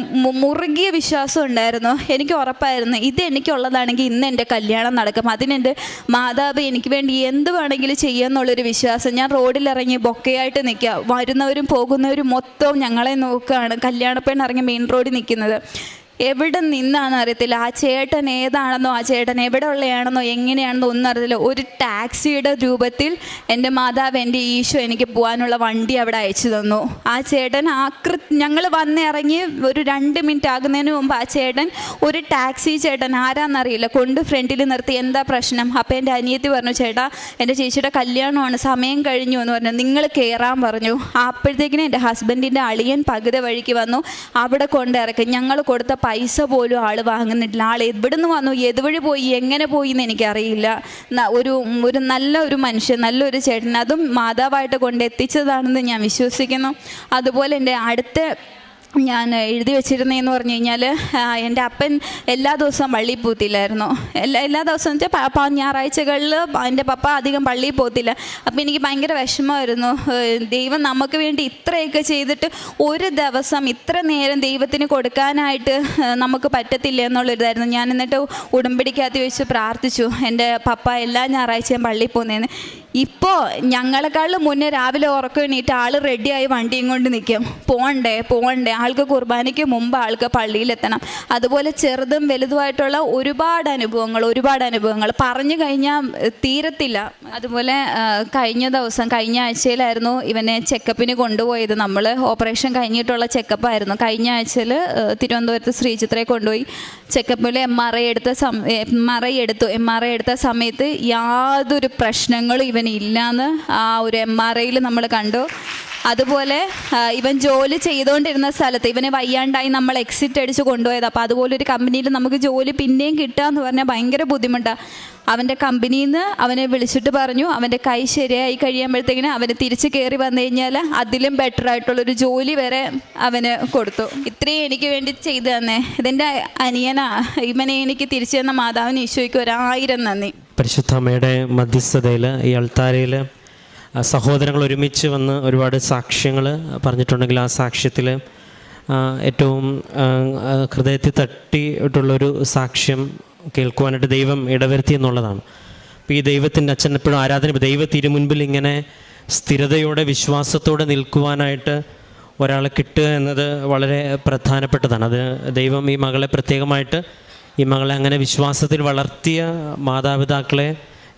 മുറുകിയ വിശ്വാസം ഉണ്ടായിരുന്നു. എനിക്ക് ഉറപ്പായിരുന്നു ഇത് എനിക്കുള്ളതാണെങ്കിൽ ഇന്ന് എൻ്റെ കല്യാണം നടക്കും. അതിനെൻ്റെ മാതാവ് എനിക്ക് വേണ്ടി എന്ത് വേണമെങ്കിലും ചെയ്യുമെന്നുള്ളൊരു വിശ്വാസം. ഞാൻ റോഡിലിറങ്ങി ബൊക്കയായിട്ട് നിൽക്കുക. വരുന്നവരും പോകുന്നവരും മൊത്തം ഞങ്ങളെ നോക്കുകയാണ്. കല്യാണപ്പെണ്ണ് ഇറങ്ങി മെയിൻ റോഡിൽ നിൽക്കുന്നത്. എവിടെ നിന്നാണെന്ന് അറിയത്തില്ല. ആ ചേട്ടൻ ഏതാണെന്നോ, ആ ചേട്ടൻ എവിടെ ഉള്ളയാണെന്നോ, എങ്ങനെയാണെന്നോ ഒന്നും അറിയത്തില്ല. ഒരു ടാക്സിയുടെ രൂപത്തിൽ എൻ്റെ മാതാവ്, എൻ്റെ ഈശോ എനിക്ക് പോകാനുള്ള വണ്ടി അവിടെ അയച്ചു തന്നു. ആ ചേട്ടൻ ഞങ്ങൾ വന്നിറങ്ങി ഒരു 2 മിനിറ്റ് ആകുന്നതിന് മുമ്പ് ആ ചേട്ടൻ, ഒരു ടാക്സി ചേട്ടൻ ആരാന്നറിയില്ല, കൊണ്ട് ഫ്രണ്ടിൽ നിർത്തി. എന്താ പ്രശ്നം? അപ്പോൾ എൻ്റെ അനിയത്തി പറഞ്ഞു, ചേട്ടാ എൻ്റെ ചേച്ചിയുടെ കല്യാണമാണ്, സമയം കഴിഞ്ഞു എന്ന് പറഞ്ഞു, നിങ്ങൾ കയറാൻ പറഞ്ഞു. അപ്പോഴത്തേക്കിനും എൻ്റെ ഹസ്ബൻഡിൻ്റെ അളിയൻ പകുതി വഴിക്ക് വന്നു. അവിടെ കൊണ്ടിറക്കി. ഞങ്ങൾ കൊടുത്ത പൈസ പോലും ആൾ വാങ്ങുന്നില്ല. ആൾ എവിടെ നിന്ന് വന്നു, ഏതുവഴി പോയി, എങ്ങനെ പോയി എന്ന് എനിക്കറിയില്ല. ഒരു നല്ലൊരു മനുഷ്യൻ, നല്ലൊരു ചേട്ടൻ, അതും മാതാവായിട്ട് കൊണ്ടെത്തിച്ചതാണെന്ന് ഞാൻ വിശ്വസിക്കുന്നു. അതുപോലെ എൻ്റെ അടുത്ത ഞാൻ എഴുതി വെച്ചിരുന്നതെന്ന് പറഞ്ഞു കഴിഞ്ഞാൽ, എൻ്റെ അപ്പൻ എല്ലാ ദിവസവും പള്ളിയിൽ പോകത്തില്ലായിരുന്നു. എല്ലാ ദിവസവും വെച്ചാൽ ഞായറാഴ്ചകളിൽ എൻ്റെ പപ്പ അധികം പള്ളിയിൽ പോകത്തില്ല. അപ്പോൾ എനിക്ക് ഭയങ്കര വിഷമമായിരുന്നു. ദൈവം നമുക്ക് വേണ്ടി ഇത്രയൊക്കെ ചെയ്തിട്ട് ഒരു ദിവസം ഇത്ര നേരം ദൈവത്തിന് കൊടുക്കാനായിട്ട് നമുക്ക് പറ്റത്തില്ല എന്നുള്ളൊരിതായിരുന്നു. ഞാൻ എന്നിട്ട് ഉടമ്പടിക്കകത്ത് വെച്ച് പ്രാർത്ഥിച്ചു, എൻ്റെ പപ്പ എല്ലാ ഞായറാഴ്ചയും പള്ളിയിൽ പോകുന്നതെന്ന്. ഇപ്പോൾ ഞങ്ങളെക്കാളും മുന്നേ രാവിലെ ഉറക്കം എണീറ്റ് ആൾ റെഡിയായി വണ്ടിയും കൊണ്ട് നിൽക്കും. പോകണ്ടേ ആൾക്ക് കുർബാനയ്ക്ക് മുമ്പ് ആൾക്ക് പള്ളിയിലെത്തണം. അതുപോലെ ചെറുതും വലുതുമായിട്ടുള്ള ഒരുപാട് അനുഭവങ്ങൾ പറഞ്ഞു കഴിഞ്ഞാൽ തീരത്തില്ല. അതുപോലെ കഴിഞ്ഞ ആഴ്ചയിലായിരുന്നു ഇവനെ ചെക്കപ്പിന് കൊണ്ടുപോയത്. നമ്മൾ ഓപ്പറേഷൻ കഴിഞ്ഞിട്ടുള്ള ചെക്കപ്പായിരുന്നു. കഴിഞ്ഞ ആഴ്ചയിൽ തിരുവനന്തപുരത്ത് ശ്രീചിത്രയെ കൊണ്ടുപോയി ചെക്കപ്പിൽ MRI എടുത്ത സമയത്ത് യാതൊരു പ്രശ്നങ്ങളും ഇവനില്ലാന്ന് ആ ഒരു MRIയിൽ നമ്മൾ കണ്ടു. അതുപോലെ ഇവൻ ജോലി ചെയ്തുകൊണ്ടിരുന്ന സ്ഥലത്ത് ഇവനെ വയ്യാണ്ടായി നമ്മൾ എക്സിറ്റ് അടിച്ച് കൊണ്ടുപോയത്. അപ്പോൾ അതുപോലൊരു കമ്പനിയിൽ നമുക്ക് ജോലി പിന്നെയും കിട്ടുക എന്ന് പറഞ്ഞാൽ ഭയങ്കര ബുദ്ധിമുട്ടാണ്. അവൻ്റെ കമ്പനിയിൽ നിന്ന് അവനെ വിളിച്ചിട്ട് പറഞ്ഞു, അവൻ്റെ കൈ ശരിയായി കഴിയുമ്പോഴത്തേക്കിന് അവന് തിരിച്ച് കയറി വന്നു കഴിഞ്ഞാൽ അതിലും ബെറ്റർ ആയിട്ടുള്ളൊരു ജോലി വരെ അവന് കൊടുത്തു. ഇത്രയും എനിക്ക് വേണ്ടി ചെയ്തു തന്നെ ഇതെൻ്റെ അനിയനാ. ഇവനെ എനിക്ക് തിരിച്ചു തന്ന മാതാവിന് ഈശോയ്ക്ക് 1000 നന്ദി. പരിശുദ്ധ അമ്മയുടെ മധ്യസ്ഥതയിൽ ഈ അൾത്താരയിൽ സഹോദരങ്ങൾ ഒരുമിച്ച് വന്ന് ഒരുപാട് സാക്ഷ്യങ്ങൾ പറഞ്ഞിട്ടുണ്ടെങ്കിൽ ആ സാക്ഷ്യത്തിൽ ഏറ്റവും ഹൃദയത്തിൽ തട്ടിയിട്ടുള്ളൊരു സാക്ഷ്യം കേൾക്കുവാനായിട്ട് ദൈവം ഇടവരുത്തി എന്നുള്ളതാണ്. അപ്പോൾ ഈ ദൈവത്തിൻ്റെ അച്ഛൻ എപ്പോഴും ദൈവ തിരുമുൻപിൽ ഇങ്ങനെ സ്ഥിരതയോടെ വിശ്വാസത്തോടെ നിൽക്കുവാനായിട്ട് ഒരാളെ കിട്ടുക എന്നത് വളരെ പ്രധാനപ്പെട്ടതാണ്. അത് ദൈവം ഈ മകളെ പ്രത്യേകമായിട്ട് ഈ മകളെ അങ്ങനെ വിശ്വാസത്തിൽ വളർത്തിയ മാതാപിതാക്കളെ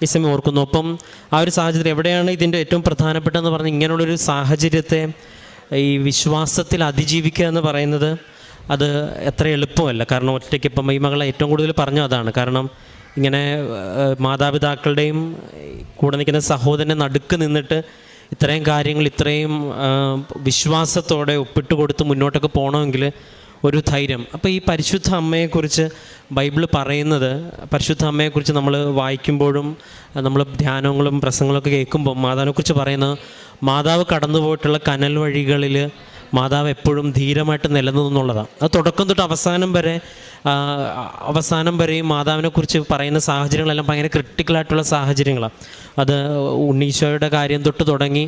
ഈ സമയം ഓർക്കുന്നു. ഒപ്പം ആ ഒരു സാഹചര്യം എവിടെയാണ് ഇതിൻ്റെ ഏറ്റവും പ്രധാനപ്പെട്ടതെന്ന് പറഞ്ഞാൽ, ഇങ്ങനെയുള്ളൊരു സാഹചര്യത്തെ ഈ വിശ്വാസത്തിൽ അതിജീവിക്കുക എന്ന് പറയുന്നത് അത് എത്ര എളുപ്പമല്ല. കാരണം ഒറ്റയ്ക്ക് ഇപ്പം ഈ മകളെ ഏറ്റവും കൂടുതൽ പറഞ്ഞു അതാണ്. കാരണം ഇങ്ങനെ മാതാപിതാക്കളുടെയും കൂടെ നിൽക്കുന്ന സഹോദരനെ നടുക്ക് നിന്നിട്ട് ഇത്രയും കാര്യങ്ങൾ ഇത്രയും വിശ്വാസത്തോടെ ഒപ്പിട്ട് കൊടുത്ത് മുന്നോട്ടൊക്കെ പോകണമെങ്കിൽ ഒരു ധൈര്യം. അപ്പോൾ ഈ പരിശുദ്ധ അമ്മയെക്കുറിച്ച് ബൈബിൾ പറയുന്നത്, പരിശുദ്ധ അമ്മയെക്കുറിച്ച് നമ്മൾ വായിക്കുമ്പോഴും നമ്മൾ ധ്യാനങ്ങളും പ്രസംഗങ്ങളൊക്കെ കേൾക്കുമ്പോൾ മാതാവിനെക്കുറിച്ച് പറയുന്നത്, മാതാവ് കടന്നു പോയിട്ടുള്ള കനൽ വഴികളിൽ മാതാവ് എപ്പോഴും ധീരമായിട്ട് നിലനിന്നുള്ളതാണ്. അത് തുടക്കം തൊട്ട് അവസാനം വരെയും മാതാവിനെക്കുറിച്ച് പറയുന്ന സാഹചര്യങ്ങളെല്ലാം ഭയങ്കര ക്രിട്ടിക്കലായിട്ടുള്ള സാഹചര്യങ്ങളാണ്. അത് ഉണ്ണീശോയുടെ കാര്യം തൊട്ട് തുടങ്ങി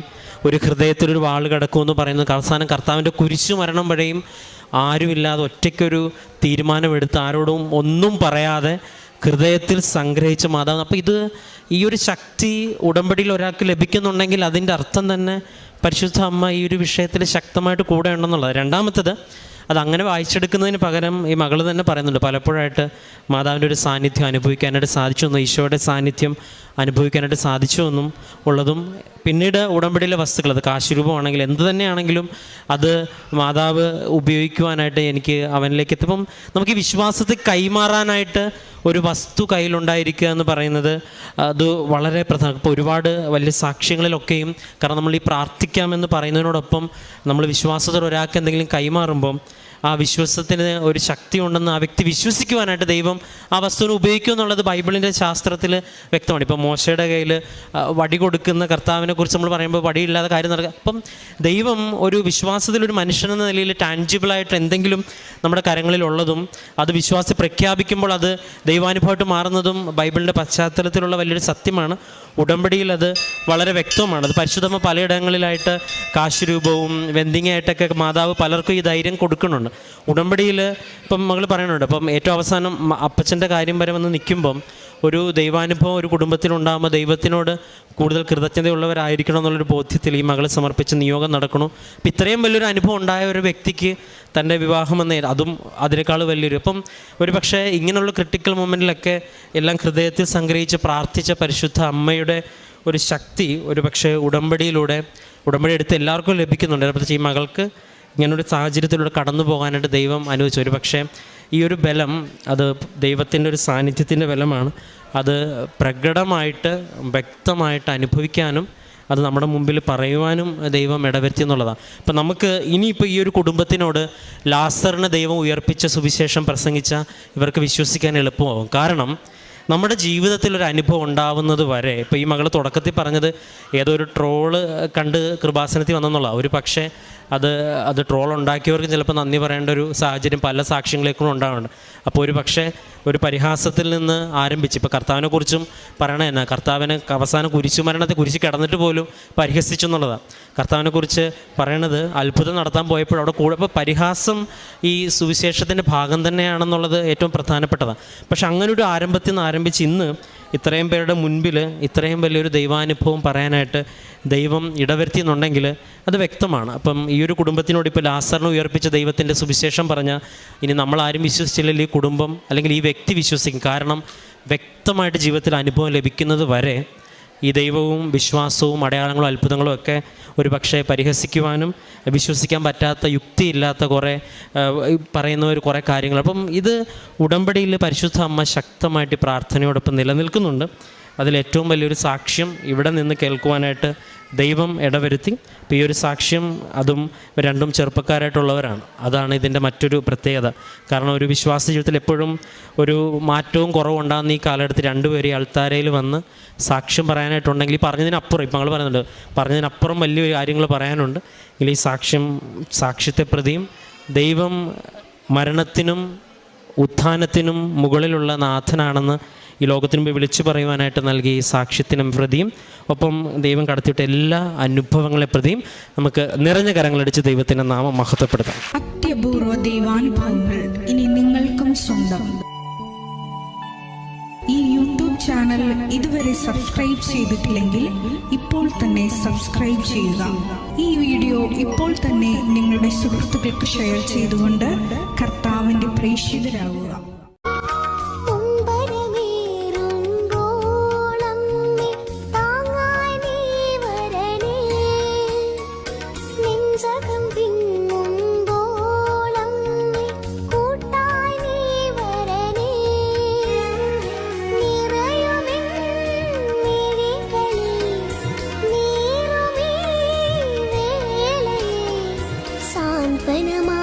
ഒരു ഹൃദയത്തിലൊരു വാൾ കിടക്കുമെന്ന് പറയുന്നത്, അവസാനം കർത്താവിൻ്റെ കുരിശു മരണം വരെയും ആരുമില്ലാതെ ഒറ്റയ്ക്കൊരു തീരുമാനമെടുത്ത് ആരോടും ഒന്നും പറയാതെ ഹൃദയത്തിൽ സംഗ്രഹിച്ച മാതാവ്. അപ്പോൾ ഈ ഒരു ശക്തി ഉടമ്പടിയിൽ ഒരാൾക്ക് ലഭിക്കുന്നുണ്ടെങ്കിൽ അതിൻ്റെ അർത്ഥം തന്നെ പരിശുദ്ധ അമ്മ ഈ ഒരു വിഷയത്തിൽ ശക്തമായിട്ട് കൂടെ ഉണ്ടെന്നുള്ളത്. രണ്ടാമത്തത്, അതങ്ങനെ വായിച്ചെടുക്കുന്നതിന് പകരം ഈ മകൾ തന്നെ പറയുന്നുണ്ട്, പലപ്പോഴായിട്ട് മാതാവിൻ്റെ ഒരു സാന്നിധ്യം അനുഭവിക്കാനായിട്ട് സാധിച്ചു എന്നും ഈശോയുടെ സാന്നിധ്യം അനുഭവിക്കാനായിട്ട് സാധിച്ചു എന്നും ഉള്ളതും പിന്നീട് ഉടമ്പടിയിലെ വസ്തുക്കൾ, അത് കാശുരൂപമാണെങ്കിൽ എന്ത് തന്നെയാണെങ്കിലും അത് മാതാവ് ഉപയോഗിക്കുവാനായിട്ട് എനിക്ക് അവനിലേക്ക് എത്തിപ്പം നമുക്ക് ഈ വിശ്വാസത്തെ കൈമാറാനായിട്ട് ഒരു വസ്തു കയ്യിലുണ്ടായിരിക്കുക എന്ന് പറയുന്നത് അത് വളരെ പ്രധാന. ഇപ്പോൾ ഒരുപാട് വലിയ സാക്ഷ്യങ്ങളിലൊക്കെയും, കാരണം നമ്മൾ ഈ പ്രാർത്ഥിക്കാമെന്ന് പറയുന്നതിനോടൊപ്പം നമ്മൾ വിശ്വാസത്തോടെ ഒരാൾക്ക് എന്തെങ്കിലും കൈമാറുമ്പം ആ വിശ്വാസത്തിന് ഒരു ശക്തി ഉണ്ടെന്ന് ആ വ്യക്തി വിശ്വസിക്കുവാനായിട്ട് ദൈവം ആ വസ്തുവിനെ ഉപയോഗിക്കും എന്നുള്ളത് ബൈബിളിൻ്റെ ശാസ്ത്രത്തിൽ വ്യക്തമാണ്. ഇപ്പോൾ മോശയുടെ കയ്യിൽ വടി കൊടുക്കുന്ന കർത്താവിനെ കുറിച്ച് നമ്മൾ പറയുമ്പോൾ വടിയില്ലാതെ കാര്യം നടക്കുക. അപ്പം ദൈവം ഒരു വിശ്വാസത്തിലൊരു മനുഷ്യനെന്ന നിലയിൽ ടാൻജിബിളായിട്ട് എന്തെങ്കിലും നമ്മുടെ കരങ്ങളിലുള്ളതും അത് വിശ്വാസി പ്രഖ്യാപിക്കുമ്പോൾ അത് ദൈവാനുഭവമായിട്ട് മാറുന്നതും ബൈബിളിൻ്റെ പശ്ചാത്തലത്തിലുള്ള വലിയൊരു സത്യമാണ്. ഉടമ്പടിയിൽ അത് വളരെ വ്യക്തമാണ്. അത് പരിശുദ്ധമ്മ പലയിടങ്ങളിലായിട്ട് കാശുരൂപവും വെന്തിങ്ങായിട്ടൊക്കെ മാതാവ് പലർക്കും ഈ ധൈര്യം കൊടുക്കുന്നുണ്ട്. ഉടമ്പടിയിൽ ഇപ്പം മകൾ പറയുന്നുണ്ട്, അപ്പം ഏറ്റവും അവസാനം അപ്പച്ചൻ്റെ കാര്യം വരെ വന്ന് നിൽക്കുമ്പം ഒരു ദൈവാനുഭവം ഒരു കുടുംബത്തിലുണ്ടാകുമ്പോൾ ദൈവത്തിനോട് കൂടുതൽ കൃതജ്ഞതയുള്ളവരായിരിക്കണം എന്നുള്ളൊരു ബോധ്യത്തിൽ ഈ മകളെ സമർപ്പിച്ച് നിയോഗം നടക്കണു. അപ്പം ഇത്രയും വലിയൊരു അനുഭവം ഉണ്ടായ ഒരു വ്യക്തിക്ക് തൻ്റെ വിവാഹമെന്ന അതും അതിനേക്കാൾ വലിയൊരു, അപ്പം ഒരു പക്ഷേ ഇങ്ങനെയുള്ള ക്രിട്ടിക്കൽ മൊമെൻറ്റിലൊക്കെ എല്ലാം ഹൃദയത്തിൽ സംഗ്രഹിച്ച് പ്രാർത്ഥിച്ച പരിശുദ്ധ അമ്മയുടെ ഒരു ശക്തി ഒരു പക്ഷേ ഉടമ്പടി എടുത്ത് എല്ലാവർക്കും ലഭിക്കുന്നുണ്ട്. പ്രത്യേകിച്ച് ഈ മകൾക്ക് ഇങ്ങനൊരു സാഹചര്യത്തിലൂടെ കടന്നു പോകാനായിട്ട് ദൈവം അനുവദിച്ചു. ഒരു പക്ഷേ ഈ ഒരു ബലം അത് ദൈവത്തിൻ്റെ ഒരു സാന്നിധ്യത്തിൻ്റെ ബലമാണ്. അത് പ്രകടമായിട്ട് വ്യക്തമായിട്ട് അനുഭവിക്കാനും അത് നമ്മുടെ മുമ്പിൽ പറയുവാനും ദൈവം ഇടവരുത്തി എന്നുള്ളതാണ്. അപ്പം നമുക്ക് ഇനിയിപ്പോൾ ഈ ഒരു കുടുംബത്തിനോട് ലാസറിനെ ദൈവം ഉയർപ്പിച്ച സുവിശേഷം പ്രസംഗിച്ച ഇവർക്ക് വിശ്വസിക്കാൻ എളുപ്പമാകും. കാരണം നമ്മുടെ ജീവിതത്തിൽ ഒരു അനുഭവം ഉണ്ടാവുന്നത് വരെ, ഇപ്പോൾ ഈ മകൾ തുടക്കത്തിൽ പറഞ്ഞത് ഏതോ ഒരു ട്രോള് കണ്ട് കൃപാസനത്തിൽ വന്നെന്നുള്ള, ഒരു പക്ഷേ അത് ട്രോൾ ഉണ്ടാക്കിയവർക്ക് ചിലപ്പോൾ നന്ദി പറയേണ്ട ഒരു സാഹചര്യം പല സാക്ഷ്യങ്ങളേക്കും ഉണ്ടാകുന്നുണ്ട്. അപ്പോൾ ഒരു പക്ഷേ ഒരു പരിഹാസത്തിൽ നിന്ന് ആരംഭിച്ച് ഇപ്പോൾ കർത്താവിനെക്കുറിച്ചും പറയണ തന്നെ, കർത്താവിനെ അവസാനം മരണത്തെ കുരിശ് കിടന്നിട്ട് പോലും പരിഹസിച്ചു എന്നുള്ളതാണ്. കർത്താവിനെക്കുറിച്ച് പറയണത് അത്ഭുതം നടത്താൻ പോയപ്പോൾ അവിടെ കൂടെ ഇപ്പോൾ പരിഹാസം ഈ സുവിശേഷത്തിൻ്റെ ഭാഗം തന്നെയാണെന്നുള്ളത് ഏറ്റവും പ്രധാനപ്പെട്ടതാണ്. പക്ഷെ അങ്ങനെ ഒരു ആരംഭത്തിൽ നിന്ന് ആരംഭിച്ച് ഇന്ന് ഇത്രയും പേരുടെ മുൻപിൽ ഇത്രയും വലിയൊരു ദൈവാനുഭവം പറയാനായിട്ട് ദൈവം ഇടവരുത്തിയെന്നുണ്ടെങ്കിൽ അത് വ്യക്തമാണ്. അപ്പം ഈ ഒരു കുടുംബത്തിനോട് ഇപ്പോൾ ലാസറിനെ ഉയർപ്പിച്ച ദൈവത്തിൻ്റെ സുവിശേഷം പറഞ്ഞാൽ ഇനി നമ്മളാരും വിശ്വസിച്ചില്ലെങ്കിൽ ഈ കുടുംബം അല്ലെങ്കിൽ ഈ വ്യക്തി വിശ്വസിക്കും. കാരണം വ്യക്തമായിട്ട് ജീവിതത്തിൽ അനുഭവം ലഭിക്കുന്നത് വരെ ഈ ദൈവവും വിശ്വാസവും അടയാളങ്ങളും അത്ഭുതങ്ങളും ഒക്കെ ഒരു പക്ഷേ പരിഹസിക്കുവാനും വിശ്വസിക്കാൻ പറ്റാത്ത യുക്തിയില്ലാത്ത കുറേ പറയുന്ന കുറേ കാര്യങ്ങൾ. അപ്പം ഇത് ഉടമ്പടിയിൽ പരിശുദ്ധ അമ്മ ശക്തമായിട്ട് പ്രാർത്ഥനയോടൊപ്പം നിലനിൽക്കുന്നുണ്ട്. അതിലേറ്റവും വലിയൊരു സാക്ഷ്യം ഇവിടെ നിന്ന് കേൾക്കുവാനായിട്ട് ദൈവം ഇടവരുത്തി. അപ്പോൾ ഈ ഒരു സാക്ഷ്യം അതും രണ്ടും ചെറുപ്പക്കാരായിട്ടുള്ളവരാണ്. അതാണ് ഇതിൻ്റെ മറ്റൊരു പ്രത്യേകത. കാരണം ഒരു വിശ്വാസ ജീവിതത്തിൽ എപ്പോഴും ഒരു മാറ്റവും കുറവുണ്ടാകുന്ന ഈ കാലഘട്ടത്തിൽ രണ്ടുപേരും അൾത്താരയിൽ വന്ന് സാക്ഷ്യം പറയാനായിട്ടുണ്ടെങ്കിൽ ഈ പറഞ്ഞതിനപ്പുറം, ഇപ്പം ഞങ്ങൾ പറയുന്നുണ്ട്, പറഞ്ഞതിനപ്പുറം വലിയ കാര്യങ്ങൾ പറയാനുണ്ട്. എങ്കിൽ ഈ സാക്ഷ്യത്തെ പ്രതിയും ദൈവം മരണത്തിനും ഉത്ഥാനത്തിനും മുകളിലുള്ള നാഥനാണെന്ന് ഈ ലോകത്തിന് മുമ്പ് വിളിച്ചു പറയുവാനായിട്ട് നൽകി സാക്ഷ്യത്തിനും പ്രതിയും ഒപ്പം ദൈവം കടത്തിയിട്ട് എല്ലാ അനുഭവങ്ങളെ പ്രതിയും നമുക്ക് നിറഞ്ഞ കരങ്ങളടിച്ച് ദൈവത്തിൻ്റെ നാമം മഹത്വപ്പെടുത്താം. അത്യപൂർവ ദൈവാനുഭവങ്ങൾ ഇനി നിങ്ങൾക്കും സ്വന്തം. ഈ യൂട്യൂബ് ചാനൽ ഇതുവരെ സബ്സ്ക്രൈബ് ചെയ്തിട്ടില്ലെങ്കിൽ ഇപ്പോൾ തന്നെ സബ്സ്ക്രൈബ് ചെയ്യുക. ഈ വീഡിയോ ഇപ്പോൾ തന്നെ നിങ്ങളുടെ സുഹൃത്തുക്കൾക്ക് ഷെയർ ചെയ്തുകൊണ്ട് കർത്താവിൻ്റെ പ്രേക്ഷിതരാകുക. സാന്ത്വനമാ